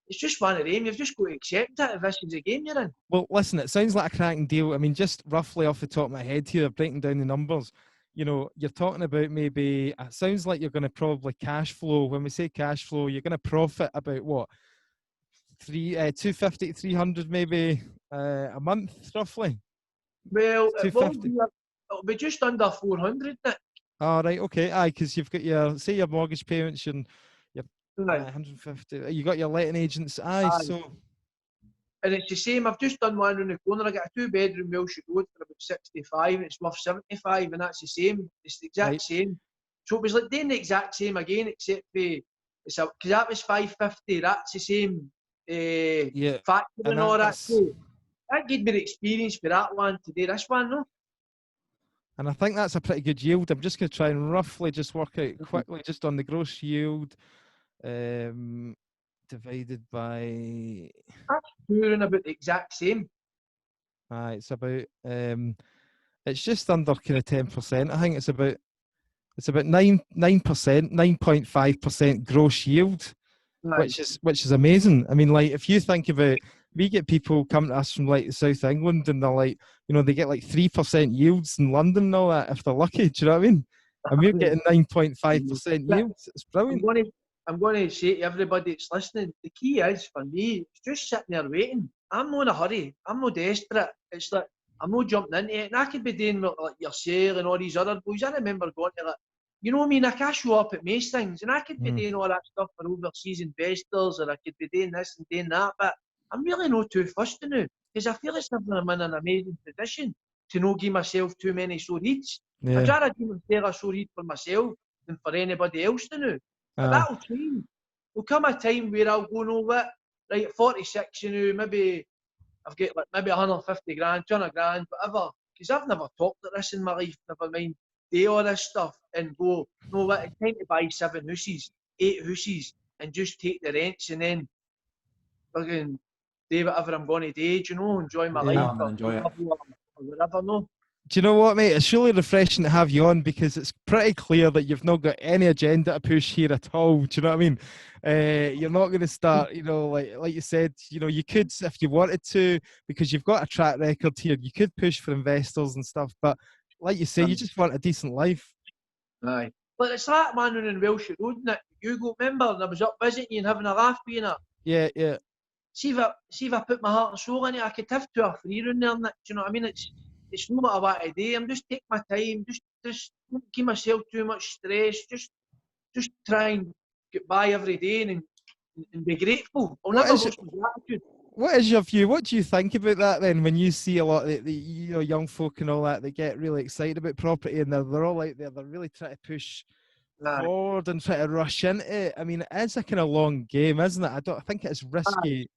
C: it's just one of them. You've just got to accept it if this is the game you're in.
A: Well, listen, it sounds like a cracking deal. I mean, just roughly off the top of my head here, breaking down the numbers, you know, you're talking about maybe, it sounds like you're going to probably cash flow. When we say cash flow, you're going to profit about what? 250 to 300 maybe a month, roughly?
C: Well, it'll be just under 400, Nick.
A: Oh, right, okay. Aye, because you've got your mortgage payments and your 150. You got your letting agents. Aye, so.
C: And it's the same. I've just done one around the corner. I got a 2-bedroom Wilshire Road for about 65, and it's worth 75, and that's the same. It's the exact same. So it was like doing the exact same again, except for because that was 550. That's the same factor and all that. So that gave me the experience for that one to do this one, no?
A: And I think that's a pretty good yield. I'm just going to try and roughly just work out quickly just on the gross yield divided by...
C: That's touring about the exact same.
A: It's about... it's just under kind of 10%. I think it's about 9%, 9.5% gross yield, which is amazing. I mean, like, if you think about... We get people come to us from like South England, and they're like, you know, they get like 3% yields in London and all that if they're lucky. Do you know what I mean? And we're getting 9.5% yields. It's brilliant.
C: I'm going to say to everybody that's listening, the key is for me, it's just sitting there waiting. I'm not in a hurry. I'm not desperate. It's like I'm not jumping into it. And I could be doing with like yourself and all these other boys. I remember going to like, you know what I mean? Like I show up at most things, and I could be doing all that stuff for overseas investors, or I could be doing this and doing that, but I'm really not too fussed now, because I feel it's something I'm in an amazing position to not give myself too many sore heats. I'd rather give myself a sore heat for myself than for anybody else to know. But that'll change. There'll come a time where I'll go, no, what, right, at 46, you know, maybe I've got like maybe 150 grand, 200 grand, whatever, because I've never talked like this in my life, never mind do all this stuff and go, no, what, it's time to buy 7 houses, 8 houses, and just take the rents and then fucking do whatever I'm going to do, you know, enjoy my life or whatever, no.
A: Do you know what, mate? It's really refreshing to have you on, because it's pretty clear that you've not got any agenda to push here at all. Do you know what I mean? You're not going to start, you know, like you said, you know, you could, if you wanted to, because you've got a track record here, you could push for investors and stuff, but like you say, you just want a decent life.
C: Aye. But it's that man in Wilshire Road, Nick. You go, remember, and I was up visiting you and having a laugh with you, Nick.
A: Yeah.
C: See if I put my heart and soul in it, I could have 2 or 3 round there, Nick. Do you know what I mean? It's not what I want to do. I'm just taking my time, just don't give myself too much stress, just try and get by every day and be grateful. I'll never lose my gratitude.
A: What is your view? What do you think about that then, when you see a lot of the you know, young folk and all that, they get really excited about property and they're all out there, they're really trying to push forward and try to rush into it? I mean, it is a kind of long game, isn't it? I think it's risky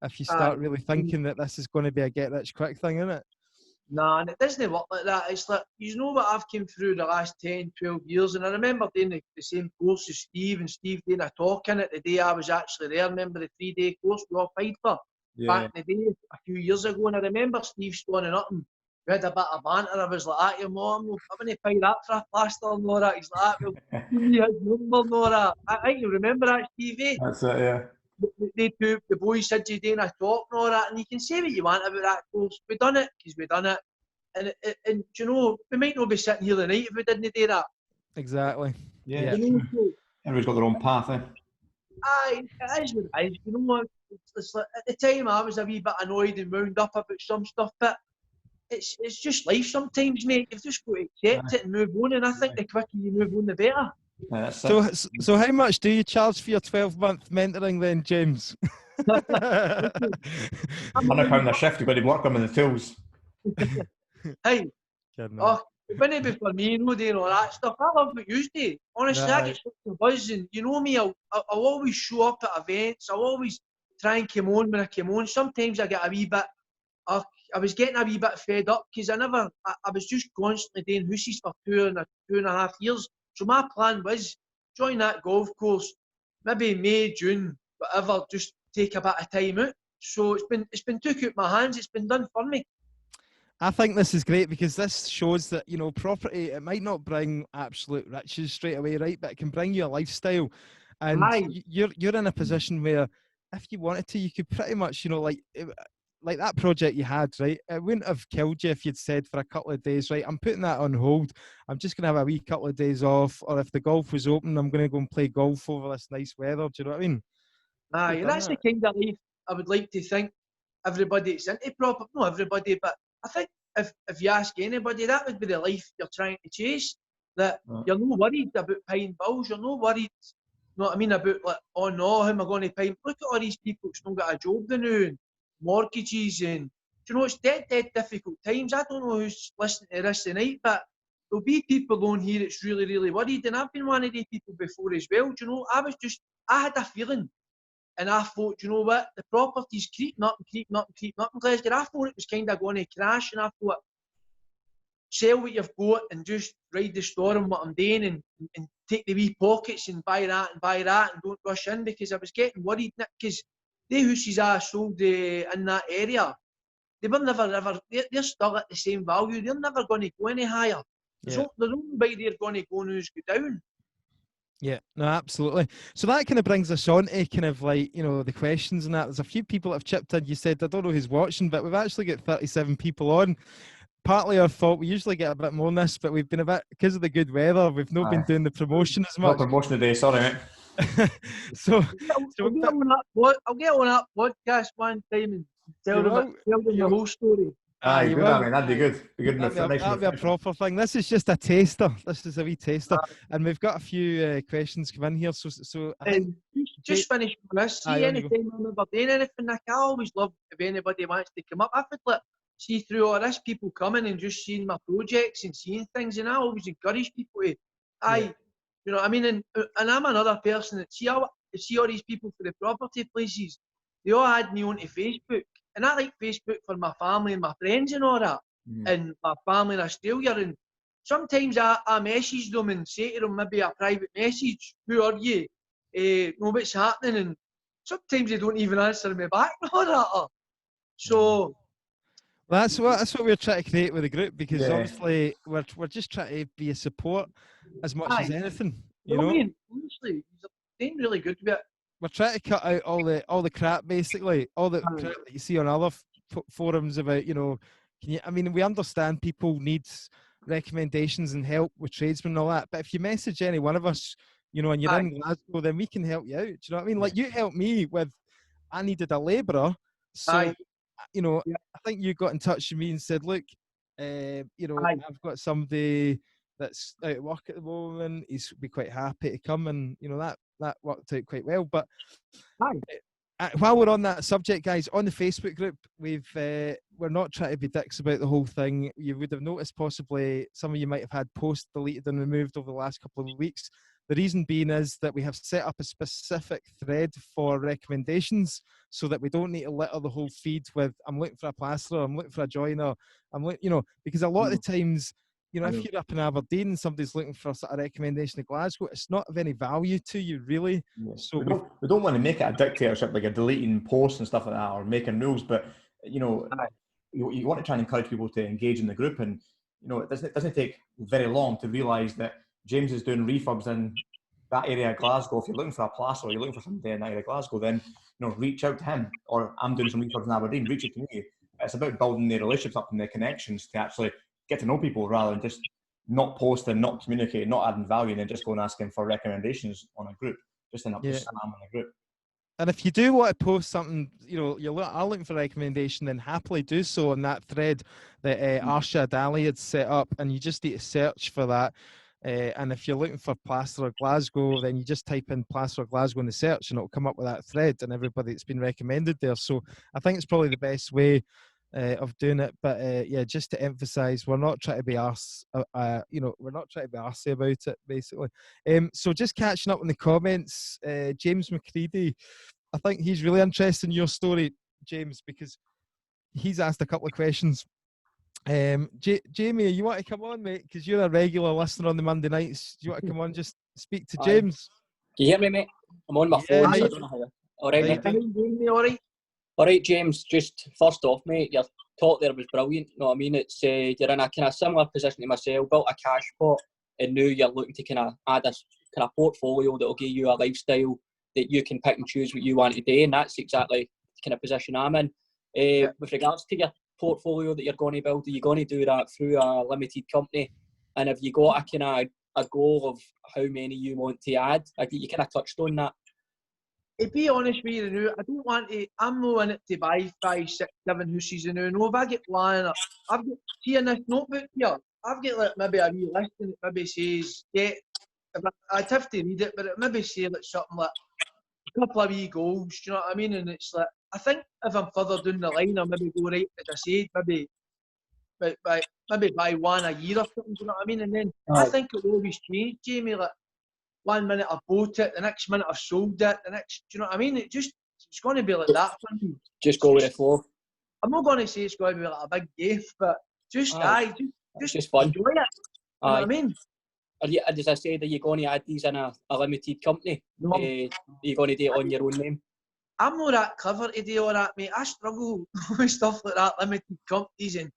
A: if you start really thinking that this is going to be a get-rich-quick thing, isn't it?
C: Nah, and it doesn't work like that. It's like, you know what I've came through the last 10, 12 years, and I remember doing the same course as Steve, and Steve doing a talk in it the day I was actually there. I remember the 3-day course we all paid for back in the day, a few years ago, and I remember Steve standing up and we had a bit of banter. I was like, your mom, I'm going to pay that for a plaster and all that. He's like, well, give me his number and all that. I think you remember that, Stevie.
B: That's it, yeah.
C: The boys said you doing a talk and all that, and you can say what you want about that course. We done it because we done it. And you know, we might not be sitting here tonight if we didn't do that.
A: Exactly.
B: Yeah.
C: You know, so,
B: Everybody's got their own path, eh?
C: aye, it is what it is. You know what? It's like, at the time, I was a wee bit annoyed and wound up about some stuff, but it's just life sometimes, mate. You've just got to accept it and move on. And I think the quicker you move on, the better.
B: Yeah, that's
A: So,
B: it.
A: so how much do you charge for your 12-month mentoring then, James?
B: £100 a shift, you've got to work them in the tools.
C: Hey,
A: Good man.
C: oh, it wouldn't be for me, no doing all that stuff. I love what you do. Honestly, I
A: Right.
C: get such a buzz, and you know me, I'll always show up at events. I'll always try and come on when I come on. Sometimes I get a wee bit, I was getting a wee bit fed up because I was just constantly doing hoosies for 2.5 years. So my plan was join that golf course, maybe May, June, whatever, just take a bit of time out. So it's been took out my hands, it's been done for me.
A: I think this is great because this shows that, you know, property, it might not bring absolute riches straight away, right? But it can bring you a lifestyle. And
C: Aye.
A: you're in a position where if you wanted to, you could pretty much, you know, like that project you had, right? It wouldn't have killed you if you'd said for a couple of days, right, I'm putting that on hold. I'm just going to have a wee couple of days off. Or if the golf was open, I'm going to go and play golf over this nice weather. Do you know what I mean?
C: Aye,
A: You've
C: and
A: done
C: that's
A: that.
C: the kind of life I would like to think everybody that's into property, not everybody, but I think if you ask anybody, that would be the life you're trying to chase. That you're not worried about paying bills, you're not worried, you know what I mean, about like, oh no, how am I going to pay? Look at all these people who've still got a job to do, and mortgages, and you know, it's dead difficult times. I don't know who's listening to this tonight, but there'll be people on here that's really, really worried, and I've been one of these people before as well. Do you know, I had a feeling. And I thought, you know what, the property's creeping up and creeping up and creeping up in Glasgow. I thought it was kind of going to crash, and I thought, sell what you've got and just ride the storm what I'm doing, and take the wee pockets and buy that and don't rush in, because I was getting worried, because the houses I sold in that area, they were never ever, they're still at the same value. They're never going to go any higher.
A: Yeah.
C: There's only way they're going to go news go down.
A: Yeah, no, absolutely. So that kind of brings us on to kind of like, you know, the questions and that. There's a few people that have chipped in. You said, I don't know who's watching, but we've actually got 37 people on. Partly our fault. We usually get a bit more on this, but we've been a bit, because of the good weather, we've not been doing the promotion as
B: No
A: much.
B: promotion today, sorry, mate.
A: So
C: I'll get on that podcast one time and tell them the whole story.
B: Aye,
A: you
B: good,
A: will.
B: mate. That'd be good. Be good.
A: That'd be a proper thing. This is just a taster. This is a wee taster, and we've got a few questions come in here. So I think
C: just finish with this. See, anytime I'm ever doing anything, like, I always love if anybody wants to come up. I would like see through all this, people coming and just seeing my projects and seeing things, and I always encourage people to, you know what I mean. And I'm another person that see all these people for the property places. They all add me onto Facebook, and I like Facebook for my family and my friends and all that. And my family in Australia, and sometimes I message them and say to them maybe a private message, who are you, know what's happening, and sometimes they don't even answer me back. So
A: that's what we're trying to create with the group, because obviously we're just trying to be a support as much as anything, you know.
C: Honestly, they're doing really good with it.
A: We're trying to cut out all the crap, basically, all the crap that you see on other forums about, you know, I mean, we understand people need recommendations and help with tradesmen and all that, but if you message any one of us, you know, and you're in Glasgow, then we can help you out. Do you know what I mean? Like, you helped me with, I needed a labourer, so you know, I think you got in touch with me and said, look, you know, I've got somebody that's out of work at the moment. He's be quite happy to come, and you know, that worked out quite well. But while we're on that subject, guys, on the Facebook group, we're not trying to be dicks about the whole thing. You would have noticed possibly some of you might have had posts deleted and removed over the last couple of weeks. The reason being is that we have set up a specific thread for recommendations, so that we don't need to litter the whole feed with, I'm looking for a plasterer, I'm looking for a joiner, you know, because a lot of the times, you know, if you're up in Aberdeen and somebody's looking for a recommendation in Glasgow, it's not of any value to you, really.
B: Yeah.
A: So
B: we don't want to make it a dictatorship, like a deleting posts and stuff like that, or making rules. But you know, you want to try and encourage people to engage in the group, and it doesn't take very long to realise that James is doing refurbs in that area of Glasgow. If you're looking for a plaster or you're looking for somebody in that area of Glasgow, then reach out to him. Or I'm doing some refurbs in Aberdeen, reach out to me. It's about building the relationships up and the connections to actually get to know people rather than just not posting, not communicating, not adding value, and then just going asking for recommendations on a group. Just end up just spamming the group.
A: And if you do want to post something, you're looking for a recommendation, then happily do so on that thread that Arshad Ali had set up, and you just need to search for that. And if you're looking for Plaster of Glasgow, then you just type in Plaster of Glasgow in the search, and it'll come up with that thread and everybody that's been recommended there. So I think it's probably the best way of doing it. But just to emphasise, we're not trying to be arse, we're not trying to be arsey about it, basically. So just catching up in the comments, James McCready, I think he's really interested in your story, James, because he's asked a couple of questions. Jamie, you want to come on, mate? Because you're a regular listener on the Monday nights. Do you want to come on, just speak to James?
D: Can you hear me, mate? I'm on my phone, so I don't know how. All right, mate. All right, James. Just first off, mate, your talk there was brilliant. You know what I mean? It's you're in a kind of similar position to myself. Built a cash pot, and now you're looking to kind of add a kind of portfolio that will give you a lifestyle that you can pick and choose what you want to do, and that's exactly the kind of position I'm in. With regards to your portfolio that you're going to build, are you going to do that through a limited company? And have you got a kind of a goal of how many you want to add? You kind of touched on that.
C: To be honest with you, I don't want to. I'm not in it to buy 5, 6, 7 houses. No, if I get one, I've got here in this notebook here. I've got like maybe a wee list and it maybe says I'd have to read it, but it maybe say like something like a couple of wee goals. Do you know what I mean? And it's like I think if I'm further down the line, I'll maybe go right as I said, maybe buy one a year or something. Do you know what I mean? And then I think it will always change, Jamie. Like 1 minute I bought it, the next minute I've sold it, the next. Do you know what I mean? It's going to be like that for me.
D: Just go with the flow.
C: I'm not going to say it's going to be like a big gift, but just
D: fun.
C: Enjoy it. You know what I mean?
D: As I said, are you going to add these in a limited company?
C: No.
D: Are you going to do it on your own name?
C: I'm not that clever to do all that, mate. I struggle with stuff like that, limited companies and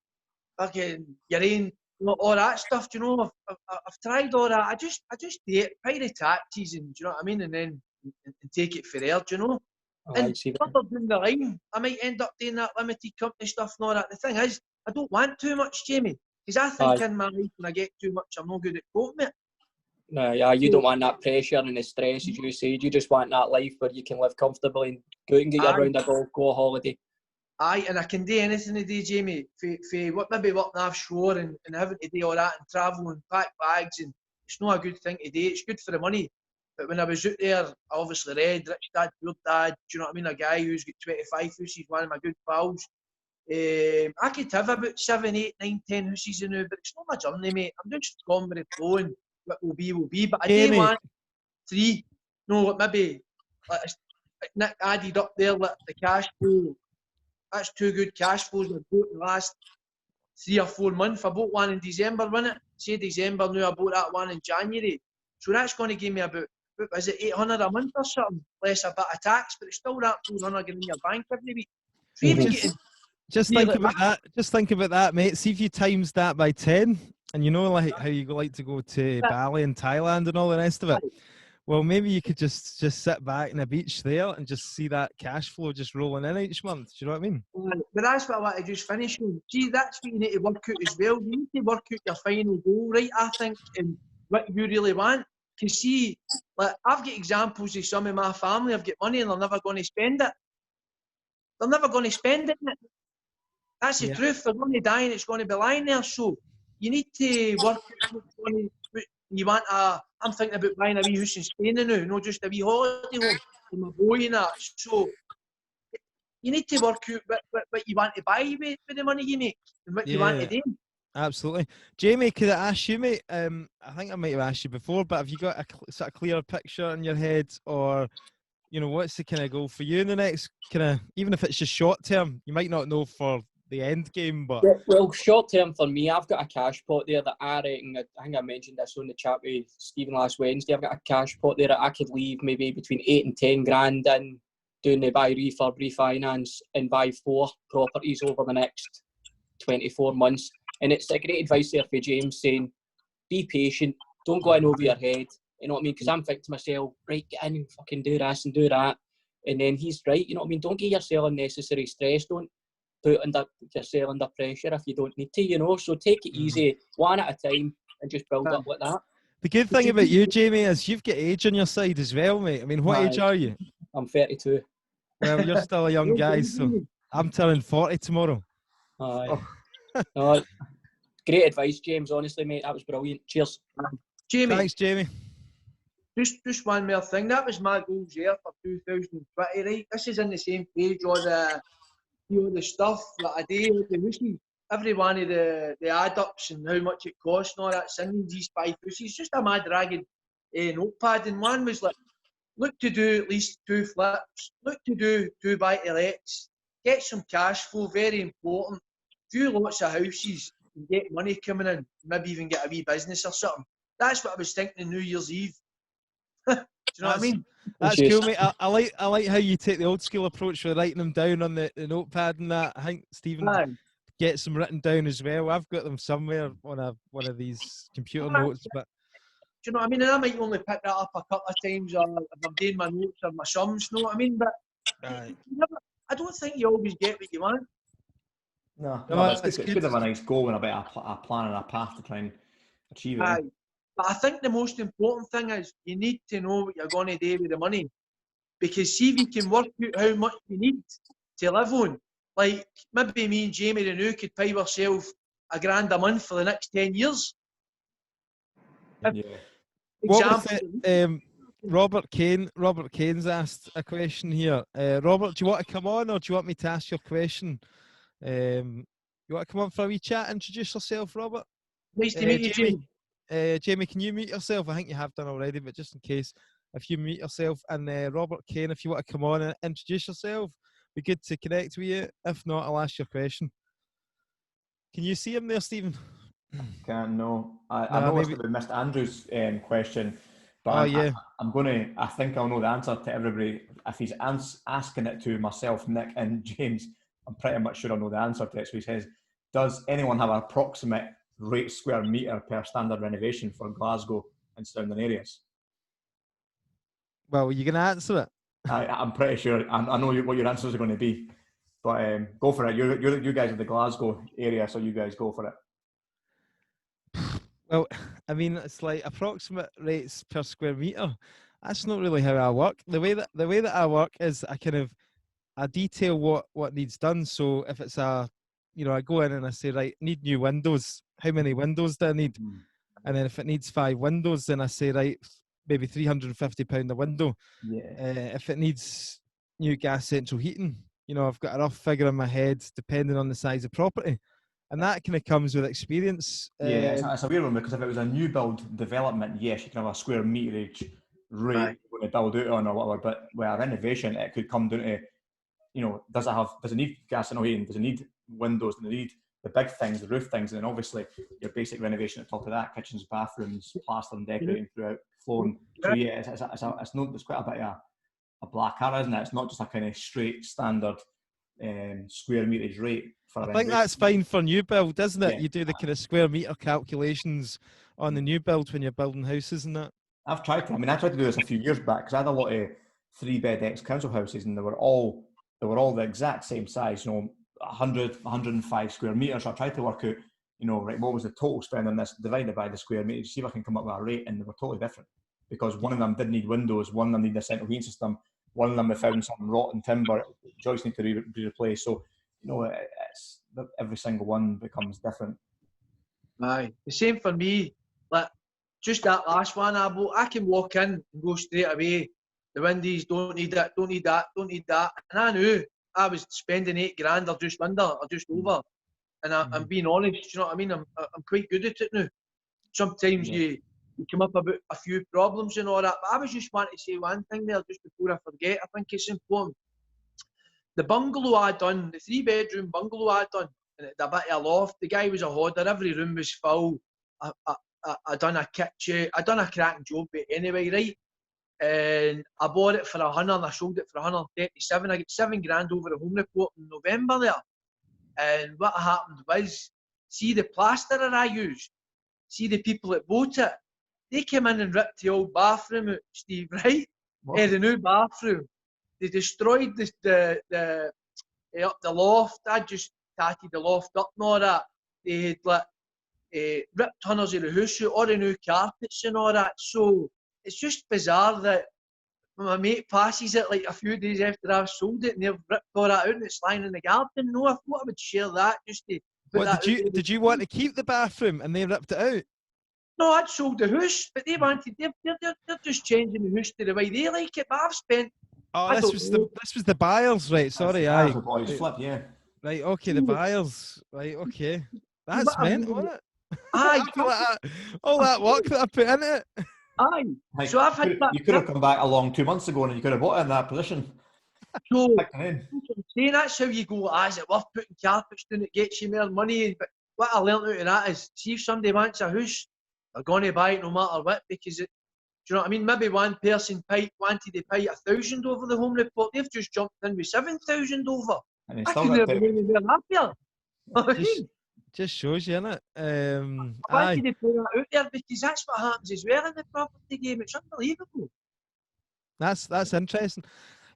C: fucking your own, all that stuff. Do you know, I've tried all that. I just do it, pay the taxes, and do you know what I mean, and then and take it for there. Do you know? And further down the line, I might end up doing that limited company stuff and all that. The thing is, I don't want too much, Jamie, because I think in my life when I get too much, I'm not good at coping it.
D: No, yeah, you don't want that pressure and the stress, as you said. You just want that life where you can live comfortably and go out and get your round of golf, go on holiday.
C: Aye, and I can do anything today, Jamie. Maybe working offshore and having to do all that and travel and pack bags, and it's not a good thing to do. It's good for the money. But when I was out there, I obviously read Rich Dad, Poor Dad. Do you know what I mean? A guy who's got 25 houses, one of my good pals. I could have about 7, 8, 9, 10 houses in now, but it's not my journey, mate. I'm just going with the flow and what will be, will be. But I do want 3, maybe like Nick added up there, like the cash flow. That's 2 good cash flows I've bought in the last 3 or 4 months. I bought one in December, wasn't it? Say December, now I bought that one in January. So that's going to give me about, is it 800 a month or something? Less a bit of tax, but it's still that 400 in your bank every week. So even
A: just think about that. Just think about that, mate. See if you times that by 10, and you know like how you like to go to Bali and Thailand and all the rest of it. Well, maybe you could just sit back on a beach there and just see that cash flow just rolling in each month. Do you know what I mean?
C: But that's what I want to just finish on. See, that's what you need to work out as well. You need to work out your final goal, right? I think, and what you really want. Because see, like I've got examples of some of my family have got money and they're never going to spend it. They're never going to spend it. That's the truth. They're going to die and it's going to be lying there. So you need to work out what you want. I'm thinking about buying a wee house in Spain now, not just a wee holiday home for my boy and that. So you need to work out what you want to buy with the money you make and what you want to do.
A: Absolutely. Jamie, could I ask you, mate? I think I might have asked you before, but have you got a sort of clearer picture in your head, or what's the kind of goal for you in the next kind of, even if it's just short term? You might not know for the end game, but
D: well, short term for me, I've got a cash pot there that I reckon. I think I mentioned this on the chat with Stephen last Wednesday. I've got a cash pot there that I could leave maybe between 8 and 10 grand in, doing the buy, refurb, refinance, and buy 4 properties over the next 24 months. And it's a great advice there for James saying, be patient, don't go in over your head. You know what I mean? Because I'm thinking to myself, right, get in and fucking do this and do that. And then he's right, you know what I mean? Don't get yourself unnecessary stress. Don't put yourself under pressure if you don't need to, you know? So take it easy, one at a time, and just build up like that.
A: The good thing about you, Jamie, is you've got age on your side as well, mate. I mean, what age are you?
D: I'm 32.
A: Well, you're still a young guy, so I'm turning 40 tomorrow.
D: Aye. No, great advice, James. Honestly, mate, that was brilliant. Cheers.
C: Jamie.
A: Thanks, Jamie.
C: Just one more thing. That was my goals there for 2020, right? This is in the same page, all the stuff that I do, the hoosies. Every one of the add-ups and how much it costs and all that, sending these 5 hoosies. Just a mad ragged notepad. And one was like, look to do at least 2 flips. Look to do 2 buy-to-lets. Get some cash flow, very important. Do lots of houses and get money coming in. Maybe even get a wee business or something. That's what I was thinking on New Year's Eve. Do you know what I mean?
A: That's cool, mate. I like how you take the old school approach with writing them down on the notepad and that. I think Stephen gets them written down as well. I've got them somewhere on one of these computer notes. But
C: do you know what I mean? And I might only pick that up a couple of times, or if I'm doing my notes or my sums. You know what I mean? But I don't think you always get what you want.
B: No, but it's good to have a nice goal and a bit of a plan and a path to try and achieve it.
C: But I think the most important thing is you need to know what you're going to do with the money. Because see if you can work out how much you need to live on. Like, maybe me and Jamie Renew could pay ourselves $1,000 a month for the next 10 years.
B: Yeah.
C: Example.
A: Robert Kane's asked a question here. Robert, do you want to come on or do you want me to ask your question? You want to come on for a wee chat? Introduce yourself, Robert.
C: Nice to meet you, Jamie.
A: Jamie, can you mute yourself? I think you have done already, but just in case, if you mute yourself. And Robert Kane, if you want to come on and introduce yourself, be good to connect with you. If not, I'll ask your question. Can you see him there, Stephen?
B: Can't know. I know maybe we missed Andrew's question, but I think I'll know the answer to everybody. If he's asking it to myself, Nick, and James, I'm pretty much sure I'll know the answer to it. So he says, does anyone have an approximate rate square metre per standard renovation for Glasgow and surrounding areas?
A: Well, you're going to answer it?
B: I'm pretty sure. I know what your answers are going to be. But go for it. You guys are the Glasgow area, so you guys go for it.
A: Well, I mean, it's like approximate rates per square metre. That's not really how I work. The way that I work is I detail what needs done. So if it's I go in and I say, right, need new windows. How many windows do I need? And then if it needs 5 windows, then I say, right, maybe £350 a window.
B: Yeah.
A: If it needs new gas central heating, I've got a rough figure in my head depending on the size of property. And that kind of comes with experience.
B: Yeah, it's a weird one because if it was a new build development, yes, you can have a square meterage rate when you build out on or whatever. But with a renovation, it could come down to, does it need gas and heating? Does it need windows? Does it need the big things, the roof things? And then obviously your basic renovation at the top of that, kitchens, bathrooms, plastering, decorating throughout, flooring. So yeah, it's quite a bit of a black hat, isn't it? It's not just a kind of straight standard square meterage rate.
A: I think that's fine for new build, isn't it? Yeah. You do the kind of square meter calculations on the new build when you're building houses and that.
B: I've tried to. I tried to do this a few years back because I had a lot of 3-bed ex-council houses and they were all the exact same size, 100, 105 square metres. So I tried to work out, right, what was the total spend on this divided by the square metres, see if I can come up with a rate, and they were totally different because one of them did need windows, one of them needed a central heating system, one of them they found some rotten timber, joists need to be replaced. So, it's every single one becomes different.
C: Aye, the same for me. Like just that last one, I can walk in and go straight away. The windies don't need that, don't need that, don't need that. And I knew I was spending $8,000 or just under or just over. And I'm being honest, you know what I mean? I'm quite good at it now. Sometimes you come up about a few problems and all that. But I was just wanting to say one thing there just before I forget. I think it's important. The bungalow I done, the 3-bedroom bungalow I done, and a bit of a loft, the guy was a hodder, every room was full. I done a kitchen, I done a cracking job, but anyway, right? And I bought it for $100 and I sold it for $137. I get $7,000 over the home report in November there. And what happened was, see the plasterer I used, see the people that bought it, they came in and ripped the old bathroom out, Steve, right? The new bathroom. They destroyed the up the loft. I just tatted the loft up and all that. They had like ripped tonners of the house out, all the new carpets and all that. So it's just bizarre that my mate passes it like a few days after I've sold it and they've ripped all that out and it's lying in the garden. No, I thought I would share that just to put
A: What
C: that
A: did you want to keep the bathroom and they ripped it out?
C: No, I'd sold the house, but they wanted, they're just changing the house to the way they like it. But I've spent,
A: Oh, this was the buyers, right? Sorry,
B: That's the boys flip, yeah.
A: Right, okay, the buyers. Right, okay. That's mental, isn't it?
C: Aye.
A: all that work that I put in it.
C: Aye.
B: Like,
C: So I've had that.
B: You could have come back along 2 months ago and you could have bought it in that position.
C: So that's how you go, is it worth putting carpets down? It gets you more money. But what I learnt out of that is, see if somebody wants a house, they're going to buy it no matter what, because it, do you know what I mean? Maybe one person wanted to pay 1,000 over the home report. They've just jumped in with 7,000 over.
B: And
C: I couldn't have been any more happier.
A: Just shows you, innit?
C: I wanted to put that out there because that's what happens as well in the property game. It's unbelievable.
A: That's interesting.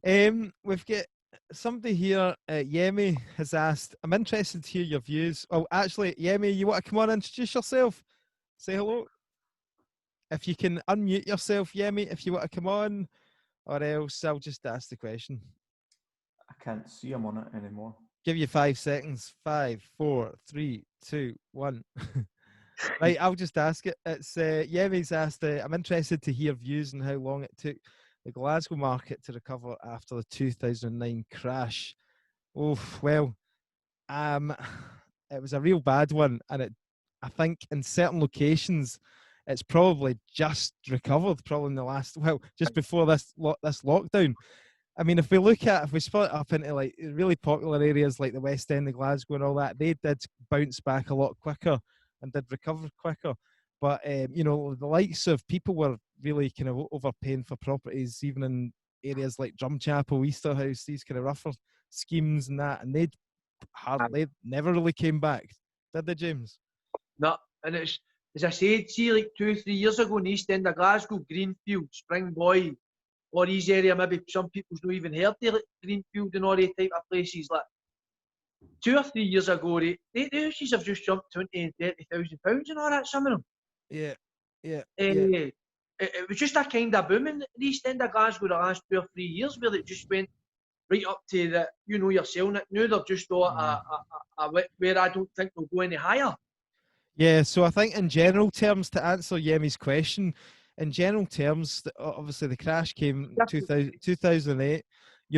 A: We've got somebody here, Yemi, has asked, I'm interested to hear your views. Oh, actually, Yemi, you want to come on and introduce yourself? Say hello. If you can unmute yourself, Yemi, if you want to come on, or else I'll just ask the question.
B: I can't see him on it anymore.
A: Give you 5 seconds. 5, 4, 3, 2, 1. Right, I'll just ask it. It's Yemi's asked, I'm interested to hear views on how long it took the Glasgow market to recover after the 2009 crash. Oh, well, it was a real bad one, and I think in certain locations it's probably just recovered, probably in the last, just before this lockdown. I mean, if we split it up into like really popular areas like the West End of Glasgow and all that, they did bounce back a lot quicker and did recover quicker. But, the likes of people were really kind of overpaying for properties, even in areas like Drumchapel, Easterhouse, these kind of rougher schemes and that, and they never really came back, did they, James?
C: No, and it's, as I said, see, like 2-3 years ago in the East End of Glasgow, Greenfield, Springboy, or these area, maybe some people's not even heard of like Greenfield and all these type of places. Like 2 or 3 years ago, the houses have just jumped 20 and 30,000 pounds and all that. Some of them.
A: Yeah.
C: It was just a kind of boom in the East End of Glasgow the last 2 or 3 years, where it just went right up to the, you're selling it. Now they're just where I don't think they'll go any higher. Yeah,
A: so I think in general terms, to answer Yemi's question, in general terms, obviously the crash came 2008.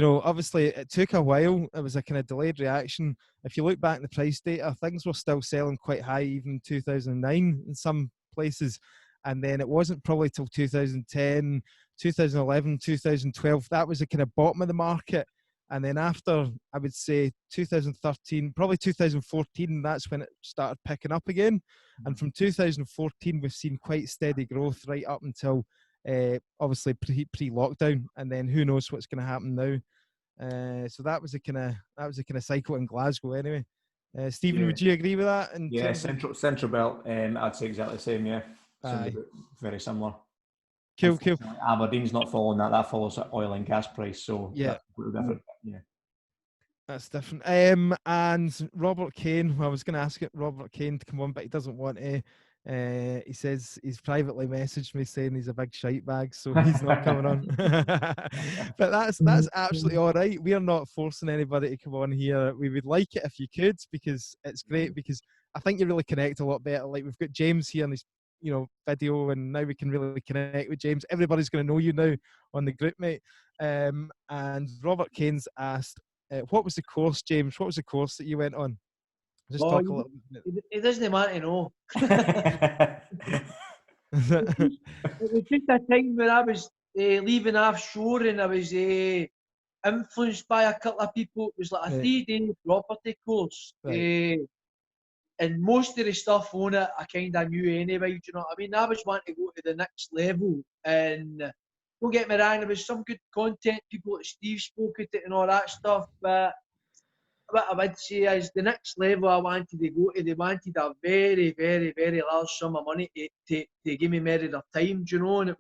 A: Obviously it took a while. It was a kind of delayed reaction. If you look back in the price data, things were still selling quite high even in 2009 in some places. And then it wasn't probably till 2010, 2011, 2012, that was the kind of bottom of the market. And then after, I would say 2013, probably 2014, that's when it started picking up again. And from 2014, we've seen quite steady growth right up until obviously pre-lockdown. And then who knows what's going to happen now. So that was a kind of cycle in Glasgow anyway. Stephen, would you agree with that?
B: Yeah, Central Belt, I'd say exactly the same, yeah. Very similar.
A: Cool.
B: Aberdeen's not following that. That follows the oil and gas price, so
A: yeah,
B: that's different. Yeah,
A: that's different. And Robert Kane. Well, I was going to ask Robert Kane to come on, but he doesn't want to. He says he's privately messaged me saying he's a big shite bag, so he's not coming on. But that's absolutely all right. We are not forcing anybody to come on here. We would like it if you could, because it's great. Because I think you really connect a lot better. Like we've got James here, and he's video, and now we can really connect with James. Everybody's going to know you now on the group, mate. And Robert Kane's asked, what was the course, James? What was the course that you went on? Just talk a little bit.
C: It doesn't matter to know. It was just a time when I was leaving offshore, and I was influenced by a couple of people. It was like a 3-day property course. Right. And most of the stuff on it, I kind of knew anyway, do you know what I mean? I was wanting to go to the next level. And don't get me wrong, there was some good content, people like Steve spoke at it and all that stuff. But what I would say is the next level I wanted to go to, they wanted a very, very, very large sum of money to give me more of their time, do you know, and I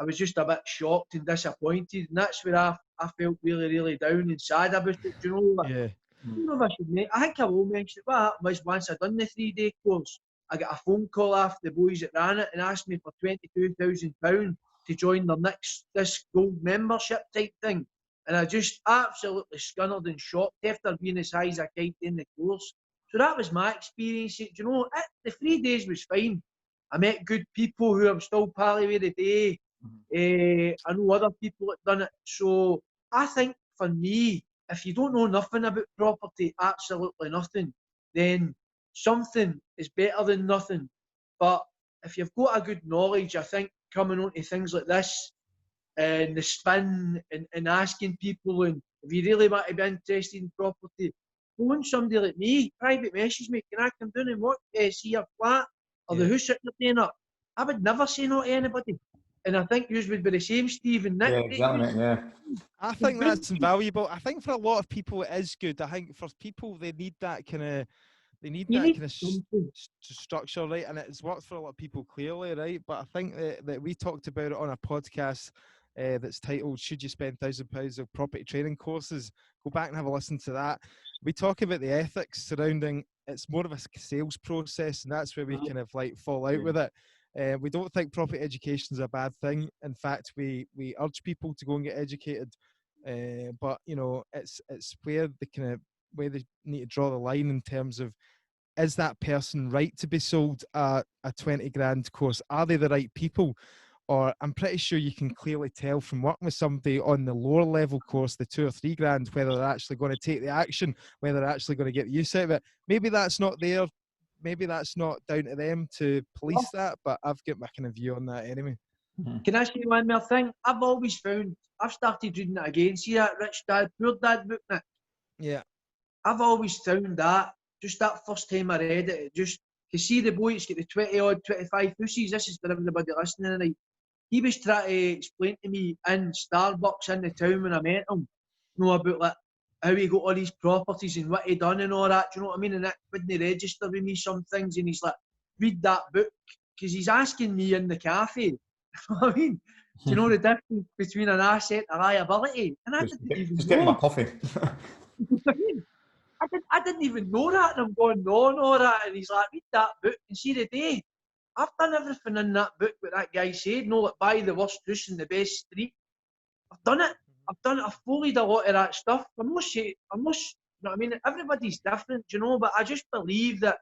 C: was just a bit shocked and disappointed, and that's where I felt really, really down and sad about it, do you know, like,
A: Yeah.
C: I don't know if I should make, I think I will mention it, what happened was once I'd done the 3-day course, I got a phone call after the boys that ran it and asked me for £22,000 to join their this gold membership type thing. And I just absolutely scunnered and shocked after being as high as I could in the course. So that was my experience. Do you know, the 3 days was fine. I met good people who I'm still pally with today. I know other people that done it. So I think for me, if you don't know nothing about property, absolutely nothing, then something is better than nothing. But if you've got a good knowledge, I think coming on to things like this and the spin and asking people, and if you really want to be interested in property, phone somebody like me, private message me, can I come down and work, see your flat or the house that you're paying up? I would never say no to anybody. And I think you would be the same, Steve and Nick.
B: Yeah, exactly, mate, yeah.
A: I think that's invaluable. I think for a lot of people it is good. I think for people they need that kind of structure, right? And it's worked for a lot of people clearly, right? But I think that we talked about it on a podcast that's titled "Should You Spend £1,000 of Property Training Courses?" Go back and have a listen to that. We talk about the ethics surrounding it's more of a sales process, and that's where we kind of like fall out with it. We don't think property education is a bad thing. In fact, we urge people to go and get educated. But you know, it's where where they need to draw the line in terms of, is that person right to be sold a 20 grand course? Are they the right people? Or I'm pretty sure you can clearly tell from working with somebody on the lower level course, the 2 or 3 grand, whether they're actually going to take the action, whether they're actually going to get the use out of it. Maybe that's not there. Maybe that's not down to them to police that, but I've got my kind of view on that anyway.
C: Can I say one more thing? I've always found, I've started reading it again. See that Rich Dad, Poor Dad book, Nick?
A: Yeah.
C: I've always found that, just that first time I read it, just, you see the boy, it's got the 20 odd, 25 hooses, this is for everybody listening tonight. He was trying to explain to me in Starbucks in the town when I met him, you know, about like how he got all these properties and what he done and all that, do you know what I mean? And that wouldn't register with me some things, and he's like, read that book, because he's asking me in the cafe, you know what I mean? Do you know the difference between an asset and a liability? And I didn't even know.
B: Just getting my coffee.
C: I didn't even know that, and I'm going, no, that, and he's like, read that book and see the day. I've done everything in that book what that guy said. No, like buy the worst house in the best street. I've done it. I've followed a lot of that stuff. I'm not, you know what I mean? Everybody's different, you know, but I just believe that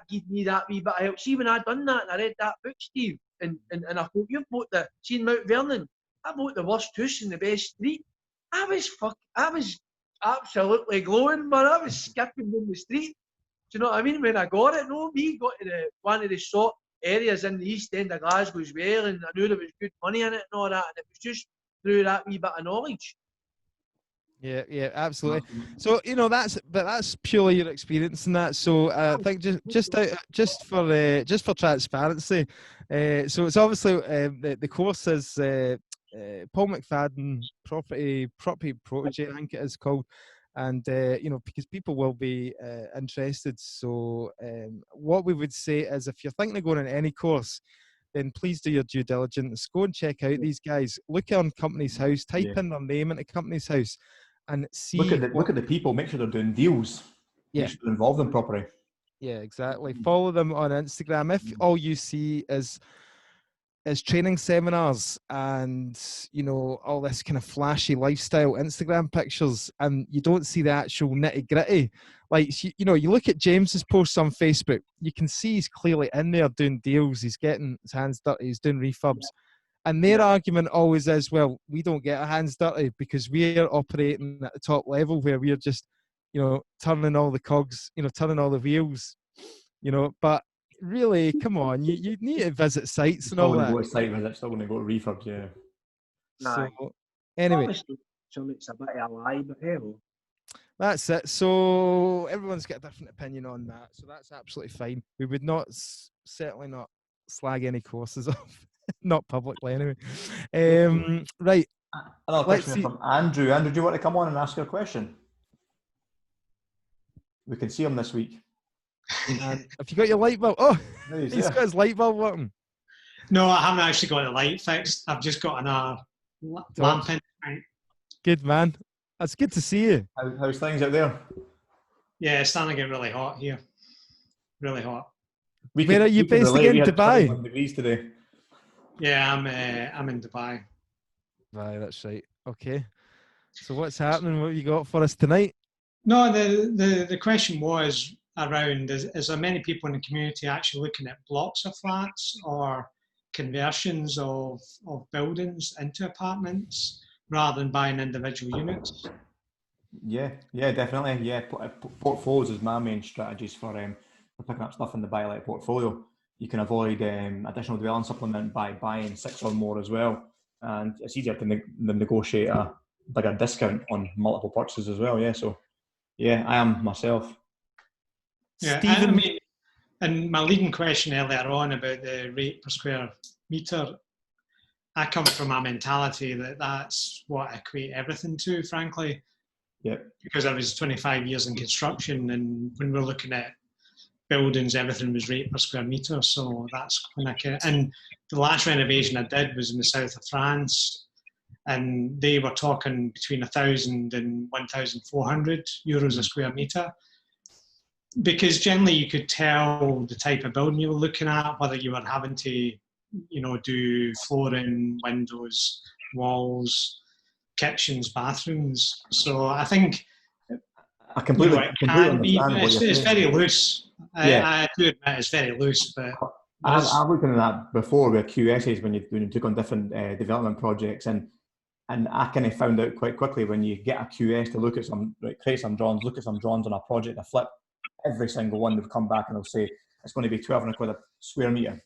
C: gave me that wee bit of help. See, when I done that and I read that book, Steve, and I hope you've bought seen Mount Vernon, I bought the worst house in the best street. I was absolutely glowing, man. I was skipping down the street. Do you know what I mean? When I got it, no, me got to one of the sort areas in the east end of Glasgow as well, and I knew there was good money in it and all that, and it was just through that wee bit of knowledge.
A: Yeah, absolutely. So you know that's purely your experience in that. So I think just for transparency, so it's obviously the course is Paul McFadden Property Protege, I think it is called. And you know, because people will be interested. So what we would say is, if you're thinking of going on any course, then please do your due diligence. Go and check out these guys. Look on Company's House. Type in their name into Company's House, and see.
B: Look at the people. Make sure they're doing deals.
A: Yeah.
B: Make sure they're involved in property.
A: Yeah, exactly. Follow them on Instagram. If all you see is training seminars and, you know, all this kind of flashy lifestyle Instagram pictures, and you don't see the actual nitty gritty, like, you know, you look at James's posts on Facebook, you can see he's clearly in there doing deals, he's getting his hands dirty, he's doing refurbs. And their argument always is, well, we don't get our hands dirty because we're operating at the top level where we're just, you know, turning all the cogs, you know, turning all the wheels, you know, but really, come on, you need to visit sites and all that.
B: Still going to go to site visits, still going to go to refurbs, yeah.
A: So, anyway.
C: So it's a bit of a lie, but hey,
A: that's it. So everyone's got a different opinion on that. So that's absolutely fine. We would certainly not slag any courses off. Not publicly, anyway. Right.
B: Another question from Andrew. Andrew, do you want to come on and ask your question? We can see him this week.
A: And have you got your light bulb? Oh, he's got his light bulb working.
E: No, I haven't actually got the light fixed. I've just got an lamp in.
A: Good man. That's good to see you.
B: How's things out there?
E: Yeah, it's starting to get really hot here. Really hot.
A: Where are you based again? Dubai?
B: 21 degrees today.
E: Yeah, I'm in Dubai.
A: Right, that's right. Okay. So what's happening? What have you got for us tonight?
E: No, the question was around, is there many people in the community actually looking at blocks of flats or conversions of buildings into apartments rather than buying individual units?
B: Yeah, definitely. Yeah, portfolios is my main strategies for picking up stuff in the buy-let portfolio. You can avoid additional dwelling supplement by buying 6 or more as well, and it's easier to negotiate a bigger discount on multiple purchases as well. Yeah, so yeah, I am myself.
E: Yeah,
A: Stephen,
E: I mean, and my leading question earlier on about the rate per square metre, I come from a mentality that that's what I equate everything to, frankly.
B: Yep.
E: Because I was 25 years in construction, and when we're looking at buildings, everything was rate per square metre. So that's when and the last renovation I did was in the south of France, and they were talking between 1,000 and 1,400 euros a square metre. Because generally you could tell the type of building you were looking at, whether you were having to, do flooring, windows, walls, kitchens, bathrooms. So I think
B: I completely understand what you're
E: it's
B: saying.
E: very loose.
B: Yeah.
E: I do admit it's very loose, but
B: I've looked into that before with QSs when you took on different development projects, and I kind of found out quite quickly when you get a QS to look at create some drawings, look at some drawings on a project, a flip, every single one they'll come back and they'll say it's going to be 12 quid a square metre.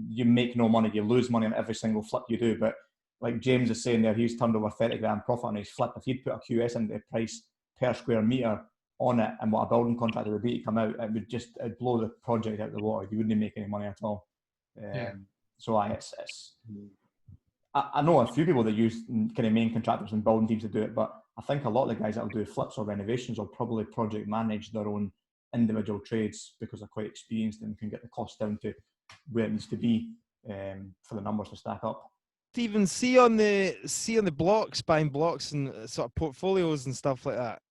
B: You make no money, you lose money on every single flip you do. But like James is saying there, he's turned over 30 grand profit on his flip. If he'd put a QS into the price per square metre on it and what a building contractor would be to come out, it'd blow the project out of the water. You wouldn't make any money at all. So I know a few people that use kind of main contractors and building teams to do it, but I think a lot of the guys that will do flips or renovations will probably project manage their own individual trades because they're quite experienced and can get the cost down to where it needs to be for the numbers to stack up.
A: Stephen, see on the blocks, buying blocks and sort of portfolios and stuff like that.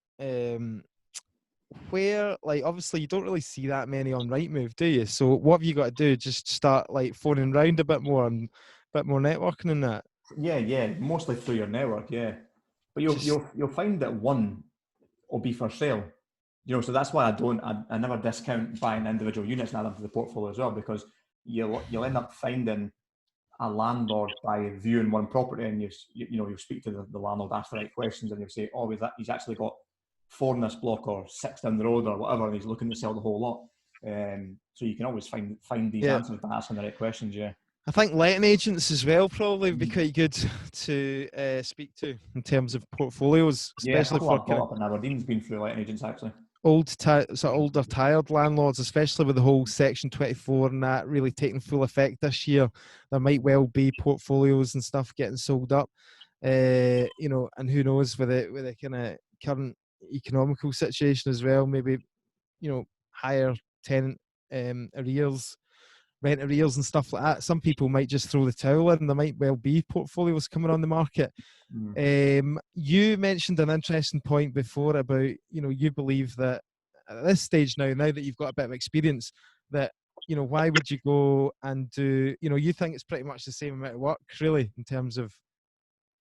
A: Where, like, obviously you don't really see that many on Rightmove, do you? So what have you got to do? Just start like phoning around a bit more and a bit more networking in that.
B: Yeah, mostly through your network. Yeah, but you'll find that one will be for sale. So that's why I never discount buying individual units and add them to the portfolio as well, because you'll end up finding a landlord by viewing one property, and you speak to the landlord, ask the right questions, and you'll say, oh, he's actually got 4 in this block or 6 down the road or whatever, and he's looking to sell the whole lot. So you can always find these answers by asking the right questions. Yeah.
A: I think letting agents as well probably would be quite good to speak to in terms of portfolios, especially for
B: up in Aberdeen's been through letting agents actually.
A: Older tired landlords, especially with the whole Section 24 and that really taking full effect this year. There might well be portfolios and stuff getting sold up, and who knows with the kind of current economical situation as well. Maybe higher tenant arrears, rent arrears and stuff like that. Some people might just throw the towel in. There might well be portfolios coming on the market. You mentioned an interesting point before about, you believe that at this stage now that you've got a bit of experience, that, why would you go and do, you think it's pretty much the same amount of work really in terms of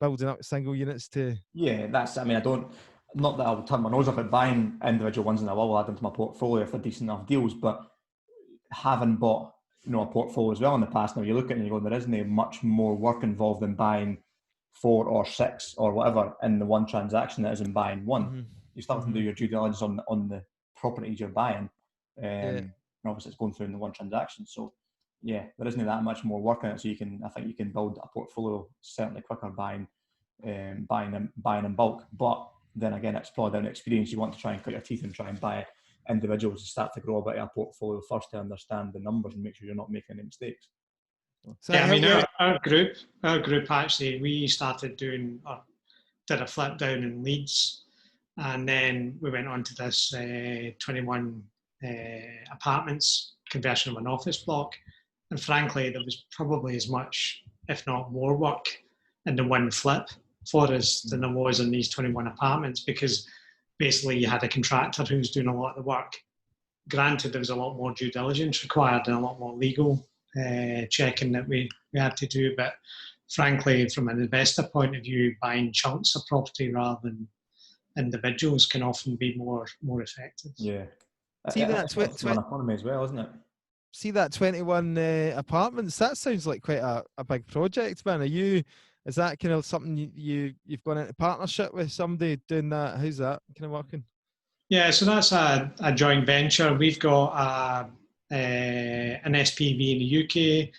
A: building up single units to... Yeah,
B: not that I'll turn my nose up at buying individual ones and I will add them to my portfolio if they're decent enough deals, but having bought a portfolio as well in the past, now you look at it and you go, there isn't much more work involved in buying 4 or 6 or whatever in the one transaction that is in buying one. Mm-hmm. You still have to do your due diligence on the properties you're buying, and obviously it's going through in the one transaction. So yeah, there isn't that much more work in it. So I think you can build a portfolio certainly quicker buying in bulk. But then again, it's probably down to experience. You want to try and cut your teeth and try and buy individuals to start to grow a bit of a portfolio first to understand the numbers and make sure you're not making any mistakes.
E: Our group actually, we started did a flip down in Leeds, And then we went on to this 21 apartments conversion of an office block. And frankly, there was probably as much, if not more work in the one flip for us than there was in these 21 apartments, because basically you had a contractor who was doing a lot of the work. Granted, there was a lot more due diligence required and a lot more legal checking that we had to do. But frankly, from an investor point of view, buying chunks of property rather than individuals can often be more effective.
B: Yeah.
A: See that
B: economy as well, isn't it?
A: See that 21 apartments? That sounds like quite a big project, man. Is that kind of something you've gone into partnership with somebody doing that? How's that kind of working?
E: Yeah, so that's a joint venture. We've got an SPV in the UK.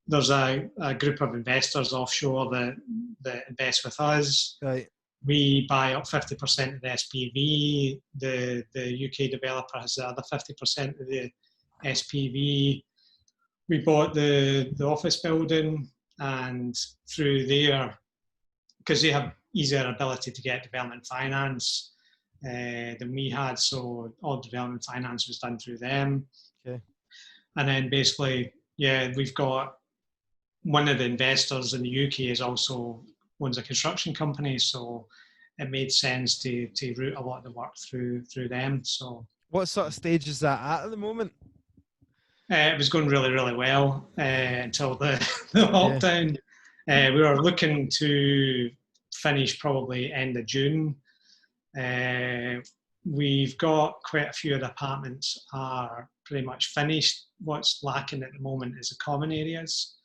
E: There's a group of investors offshore that invest with us.
A: Right.
E: We buy up 50% of the SPV. The UK developer has the other 50% of the SPV. We bought the office building, and through there, because they have easier ability to get development finance than we had, so all development finance was done through them.
A: Okay.
E: And then basically, yeah, we've got one of the investors in the UK owns a construction company, so it made sense to route a lot of the work through them. So,
A: what sort of stage is that at the moment?
E: It was going really, really well until the lockdown. Yeah. We were looking to finish probably end of June. We've got quite a few of the apartments are pretty much finished. What's lacking at the moment is the common areas,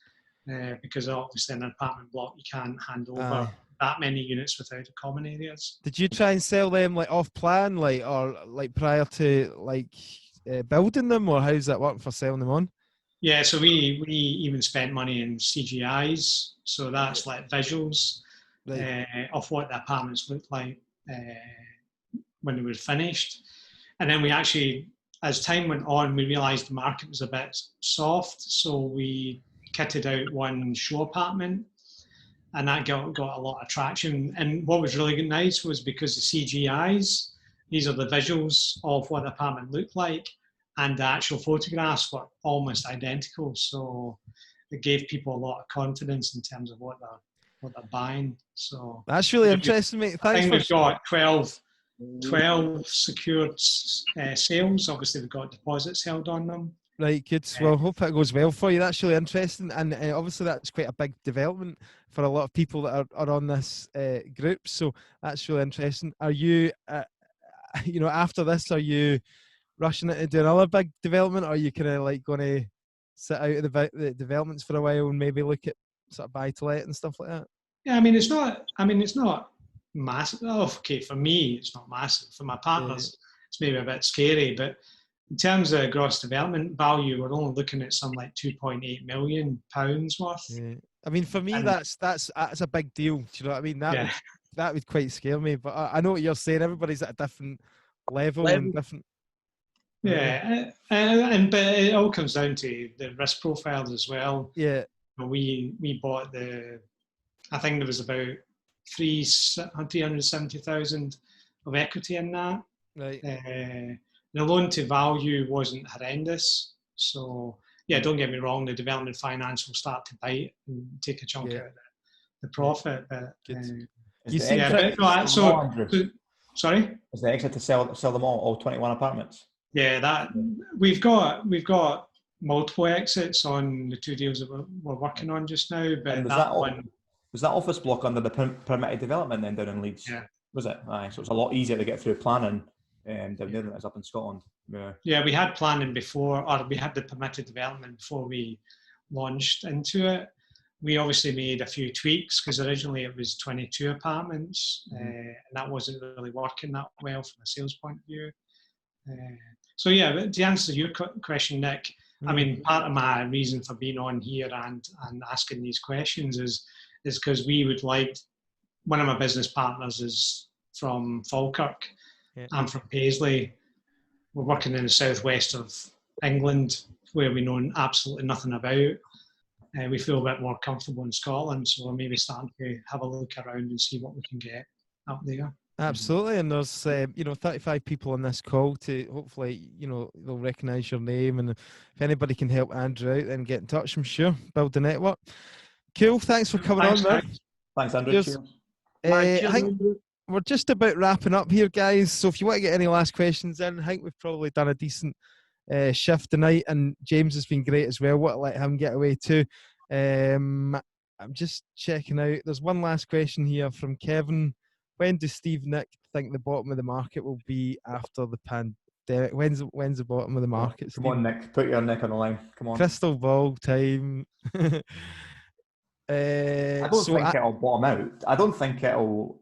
E: because obviously in an apartment block you can't hand over that many units without the common areas.
A: Did you try and sell them like off plan, or prior to building them, or how does that work for selling them on?
E: Yeah, so we even spent money in CGIs, so that's like visuals of what the apartments looked like when they were finished. And then we actually, as time went on, we realised the market was a bit soft, so we kitted out one show apartment, and that got a lot of traction. And what was really nice was because the CGIs, these are the visuals of what the apartment looked like, and the actual photographs were almost identical. So it gave people a lot of confidence in terms of what they're buying. So
A: that's really interesting, mate. Thanks.
E: I think we've got 12 secured sales. Obviously, we've got deposits held on them.
A: Right, good. Well, hope it goes well for you. That's really interesting, and obviously that's quite a big development for a lot of people that are on this group. So that's really interesting. Are you, after this, are you rushing it to do another big development, or are you kind of going to sit out of the developments for a while and maybe look at sort of buy to let and stuff like that?
E: Yeah, it's not massive. Oh, okay, for me, it's not massive. For my partners, it's maybe a bit scary, but in terms of gross development value, we're only looking at some like £2.8 million worth.
A: Yeah. For me, that's a big deal. Do you know what I mean? That would quite scare me. But I know what you're saying. Everybody's at a different level. And different.
E: Yeah, but it all comes down to the risk profiles as well.
A: Yeah.
E: We bought I think there was about 370,000 of equity in that.
A: Right.
E: The loan to value wasn't horrendous. So, yeah, don't get me wrong, the development finance will start to bite and take a chunk out of the profit. But, sorry?
B: Is the exit to sell them all 21 apartments?
E: Yeah, we've got multiple exits on the two deals that we're working on just now. But
B: was that office block under the permitted development then down in Leeds?
E: Yeah.
B: Was it? Aye, so it's a lot easier to get through planning down there than it is up in Scotland.
E: Yeah, we had planning before, or we had the permitted development before we launched into it. We obviously made a few tweaks because originally it was 22 apartments, and that wasn't really working that well from a sales point of view. So yeah, to answer your question, Nick, part of my reason for being on here and asking these questions is because we would like, one of my business partners is from Falkirk. Yeah. I'm from Paisley. We're working in the southwest of England, where we know absolutely nothing about. We feel a bit more comfortable in Scotland, so we're maybe starting to have a look around and see what we can get up there.
A: Absolutely, and there's 35 people on this call. To hopefully, they'll recognise your name, and if anybody can help Andrew out, then get in touch. I'm sure build the network. Cool. Thanks for coming on, man.
B: Thanks, Andrew.
A: Cheers.
C: Cheers.
A: I think we're just about wrapping up here, guys. So if you want to get any last questions in, I think we've probably done a decent shift tonight, and James has been great as well. Want to let him get away too. I'm just checking out. There's one last question here from Kevin. When does Steve Nick think the bottom of the market will be after the pandemic? When's the bottom of the market?
B: Come on, Nick. Put your neck on the line. Come on.
A: Crystal ball time.
B: I don't think it'll bottom out. I don't think it'll.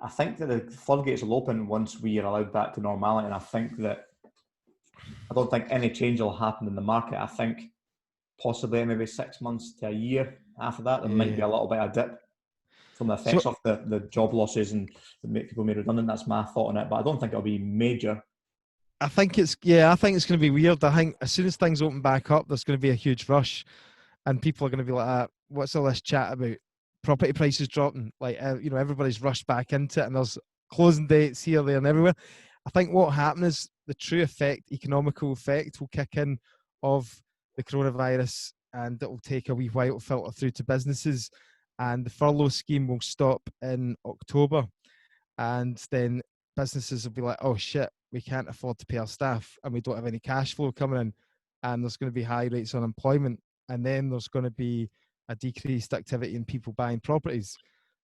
B: I think that the floodgates will open once we are allowed back to normality, and I don't think any change will happen in the market. I think possibly maybe 6 months to a year after that, there might be a little bit of a dip from the effects of the job losses and people made redundant. That's my thought on it, but I don't think it'll be major.
A: I think it's going to be weird. I think as soon as things open back up, there's going to be a huge rush, and people are going to be like, "What's all this chat about property prices dropping?" Like, everybody's rushed back into it, and there's closing dates here, there, and everywhere. I think what happened is the true economical effect will kick in of the coronavirus, and it will take a wee while to filter through to businesses. And the furlough scheme will stop in October. And then businesses will be like, oh shit, we can't afford to pay our staff and we don't have any cash flow coming in. And there's going to be high rates of unemployment. And then there's going to be a decreased activity in people buying properties.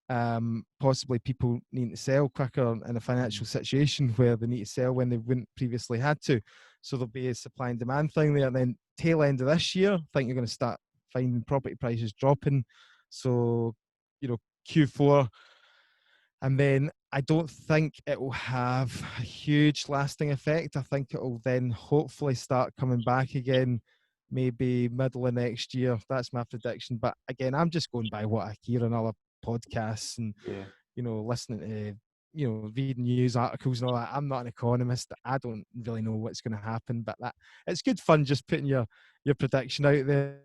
A: Possibly people needing to sell quicker in a financial situation where they need to sell when they wouldn't previously had to. So there'll be a supply and demand thing there. And then tail end of this year, I think you're going to start finding property prices dropping. So, Q4, and then I don't think it will have a huge lasting effect. I think it will then hopefully start coming back again, maybe middle of next year. That's my prediction. But again, I'm just going by what I hear on other podcasts and, listening to, reading news articles and all that. I'm not an economist. I don't really know what's going to happen, but it's good fun just putting your prediction out there.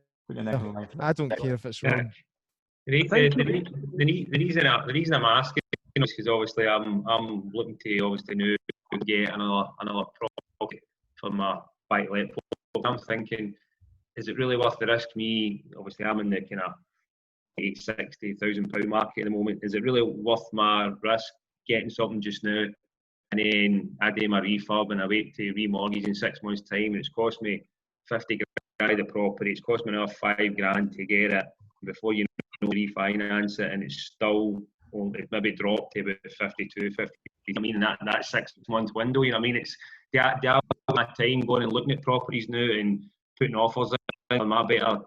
A: I don't care if it's wrong.
F: The reason I'm asking is because obviously I'm looking to now get another property for my buy-to-let. I'm thinking, is it really worth the risk? Me, obviously, I'm in the kind of £60,000 market at the moment. Is it really worth my risk getting something just now, and then I do my refurb and I wait to remortgage in 6 months' time, and it's cost me 50 grand the property. It's cost me another 5 grand to get it before you refinance it, and it's still maybe dropped to about 52, 50. I mean, that 6 month window. You know what I mean? It's my time going and looking at properties now and putting offers in. Am I better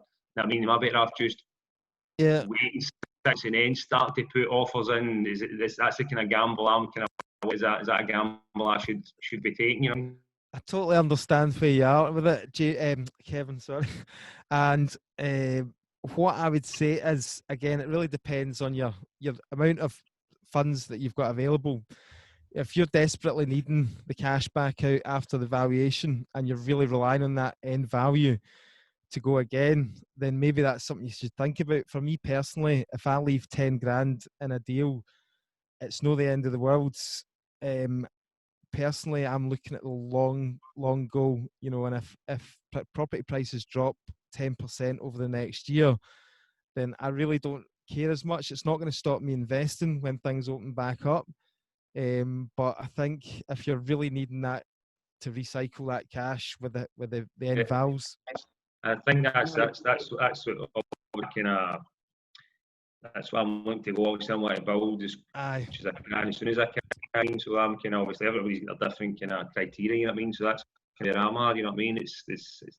F: off just waiting 6 and then start to put offers in? That's the kind of gamble I'm kind of. Is that a gamble I should be taking? You know?
A: I totally understand where you are with it, Kevin. Sorry, and. What I would say is, again, it really depends on your amount of funds that you've got available. If you're desperately needing the cash back out after the valuation and you're really relying on that end value to go again, then maybe that's something you should think about. For me personally, if I leave 10 grand in a deal, it's no the end of the world. Personally, I'm looking at the long goal, and if property prices drop 10% over the next year, then I really don't care as much. It's not going to stop me investing when things open back up. But I think if you're really needing that to recycle that cash with the end values,
F: I think that's what I'm looking to go. Obviously, I'm like to build as soon as I can. So I'm kind of, obviously everybody's got a different kind of criteria. You know what I mean? So that's kind of where I'm at. You know what I mean? It's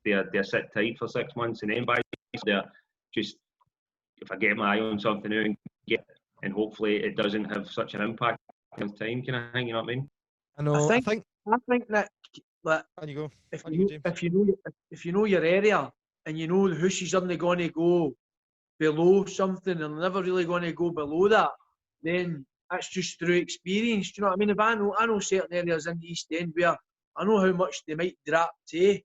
F: they're sit tight for 6 months and then buy. They're just, if I get my eye on something now and hopefully it doesn't have such an impact in time, kind of thing. You know what I mean?
C: I think that
A: on you go.
C: If you know your area and you know the houses aren't going to go below something, they're never really going to go below that, then that's just through experience. Do you know what I mean? If I know certain areas in the East End where I know how much they might drop to,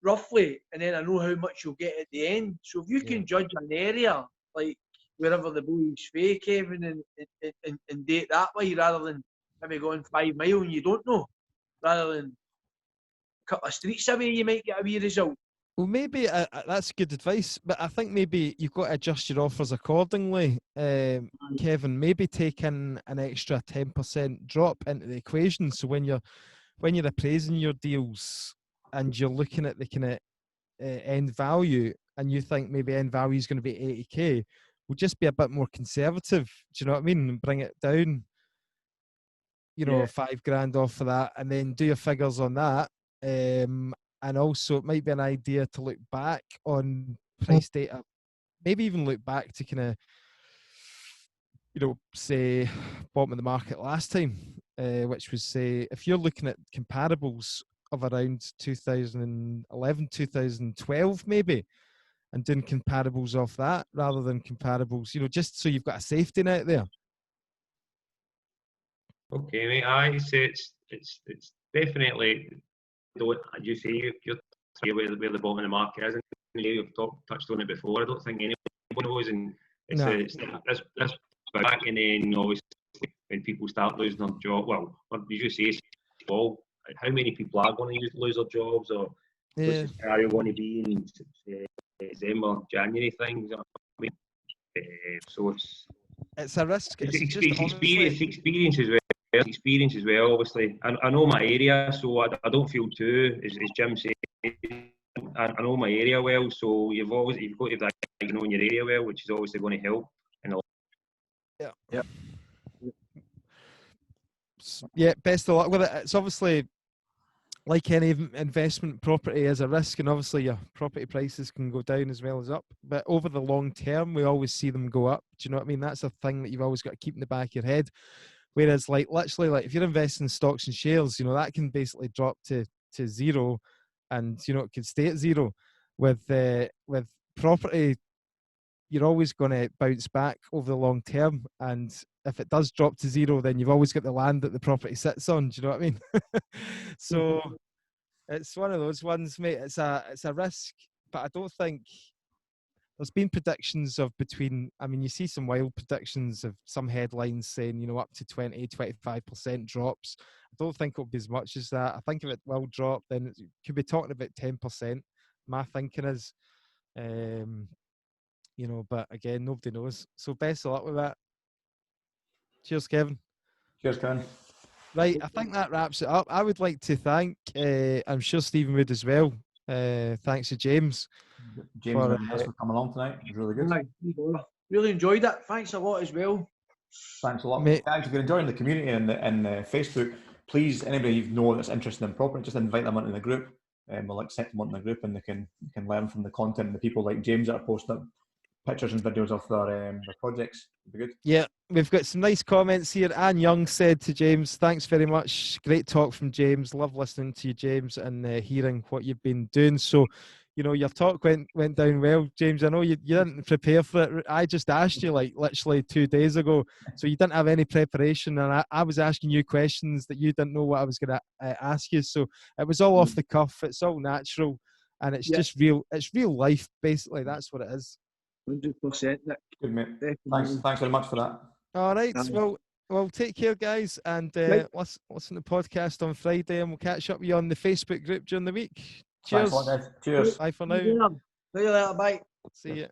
C: roughly, and then I know how much you'll get at the end. So if you can judge an area, like wherever the boys fay, Kevin, and date that way, rather than maybe going 5 mile and you don't know, rather than a couple of streets away you might get a wee result.
A: Well, maybe that's good advice, but I think maybe you've got to adjust your offers accordingly. Kevin, maybe take in an extra 10% drop into the equation. So when you're appraising your deals and you're looking at the kind of end value, and you think maybe end value is going to be 80k, we'll just be a bit more conservative. Do you know what I mean? And bring it down, you know, $5,000 off for that, and then do your figures on that. And also, it might be an idea to look back on price data, maybe even look back to kind of, you know, say bottom of the market last time, which was, say, if you're looking at comparables of around 2011, 2012 maybe, and doing comparables off that rather than comparables, you know, just so you've got a safety net there.
F: Okay, mate. I say it's definitely, don't, as you say, you're where the bottom of the market is, and you've touched on it before. I don't think anyone knows, and it's this back, and then obviously when people start losing their job, well, as you say, well, how many people are going to lose their jobs, or what's the scenario going to be in December, January things? I mean, so
A: it's a risk.
F: It's experience as well. Experience as well, obviously. I know my area, so I don't feel too, as Jim said, I know my area well, so you've got to have that, you know, in your area well, which is obviously going to help.
A: Yeah, best of luck with it. It's obviously, like any investment, property is a risk, and obviously your property prices can go down as well as up. But over the long term, we always see them go up. Do you know what I mean? That's a thing that you've always got to keep in the back of your head. Whereas, like, literally, like, if you're investing in stocks and shares, you know, that can basically drop to zero, and, you know, it could stay at zero. With property, you're always going to bounce back over the long term, and if it does drop to zero, then you've always got the land that the property sits on. Do you know what I mean? So it's one of those ones, mate. It's a risk, but I don't think there's been predictions of between, I mean, you see some wild predictions of some headlines saying, you know, up to 20-25% drops. I don't think it'll be as much as that. I think if it will drop, then it could be talking about 10%. My thinking is, you know, but again, nobody knows. So best of luck with that. Cheers, Kevin.
B: Cheers, Kevin.
A: Right, I think that wraps it up. I would like to thank, I'm sure Stephen would as well. Thanks to James.
B: James and Jess for coming along tonight. It was really good.
C: Really enjoyed it. Thanks a lot as well.
B: Thanks a lot. Mate. Guys, if you're enjoying the community and Facebook, please, anybody you know that's interested in property, just invite them into the group. We'll accept them onto the group, and they can learn from the content and the people like James that are posting up pictures and videos of their projects. It'd be good.
A: Yeah, we've got some nice comments here. Anne Young said to James, thanks very much. Great talk from James. Love listening to you, James, and hearing what you've been doing. So, you know, your talk went down well, James. I know you didn't prepare for it. I just asked you like literally 2 days ago, so you didn't have any preparation, and I was asking you questions that you didn't know what I was going to ask you. So it was all off the cuff. It's all natural, and it's just real. It's real life, basically. That's what it is.
C: 100%.
B: Good, mate. Thanks very much for that.
A: All right. Well, take care, guys, and listen to the podcast on Friday, and we'll catch up with you on the Facebook group during the week. Cheers.
B: Thanks a lot, guys. Cheers.
A: Bye for now.
C: See you later. Bye.
A: See you.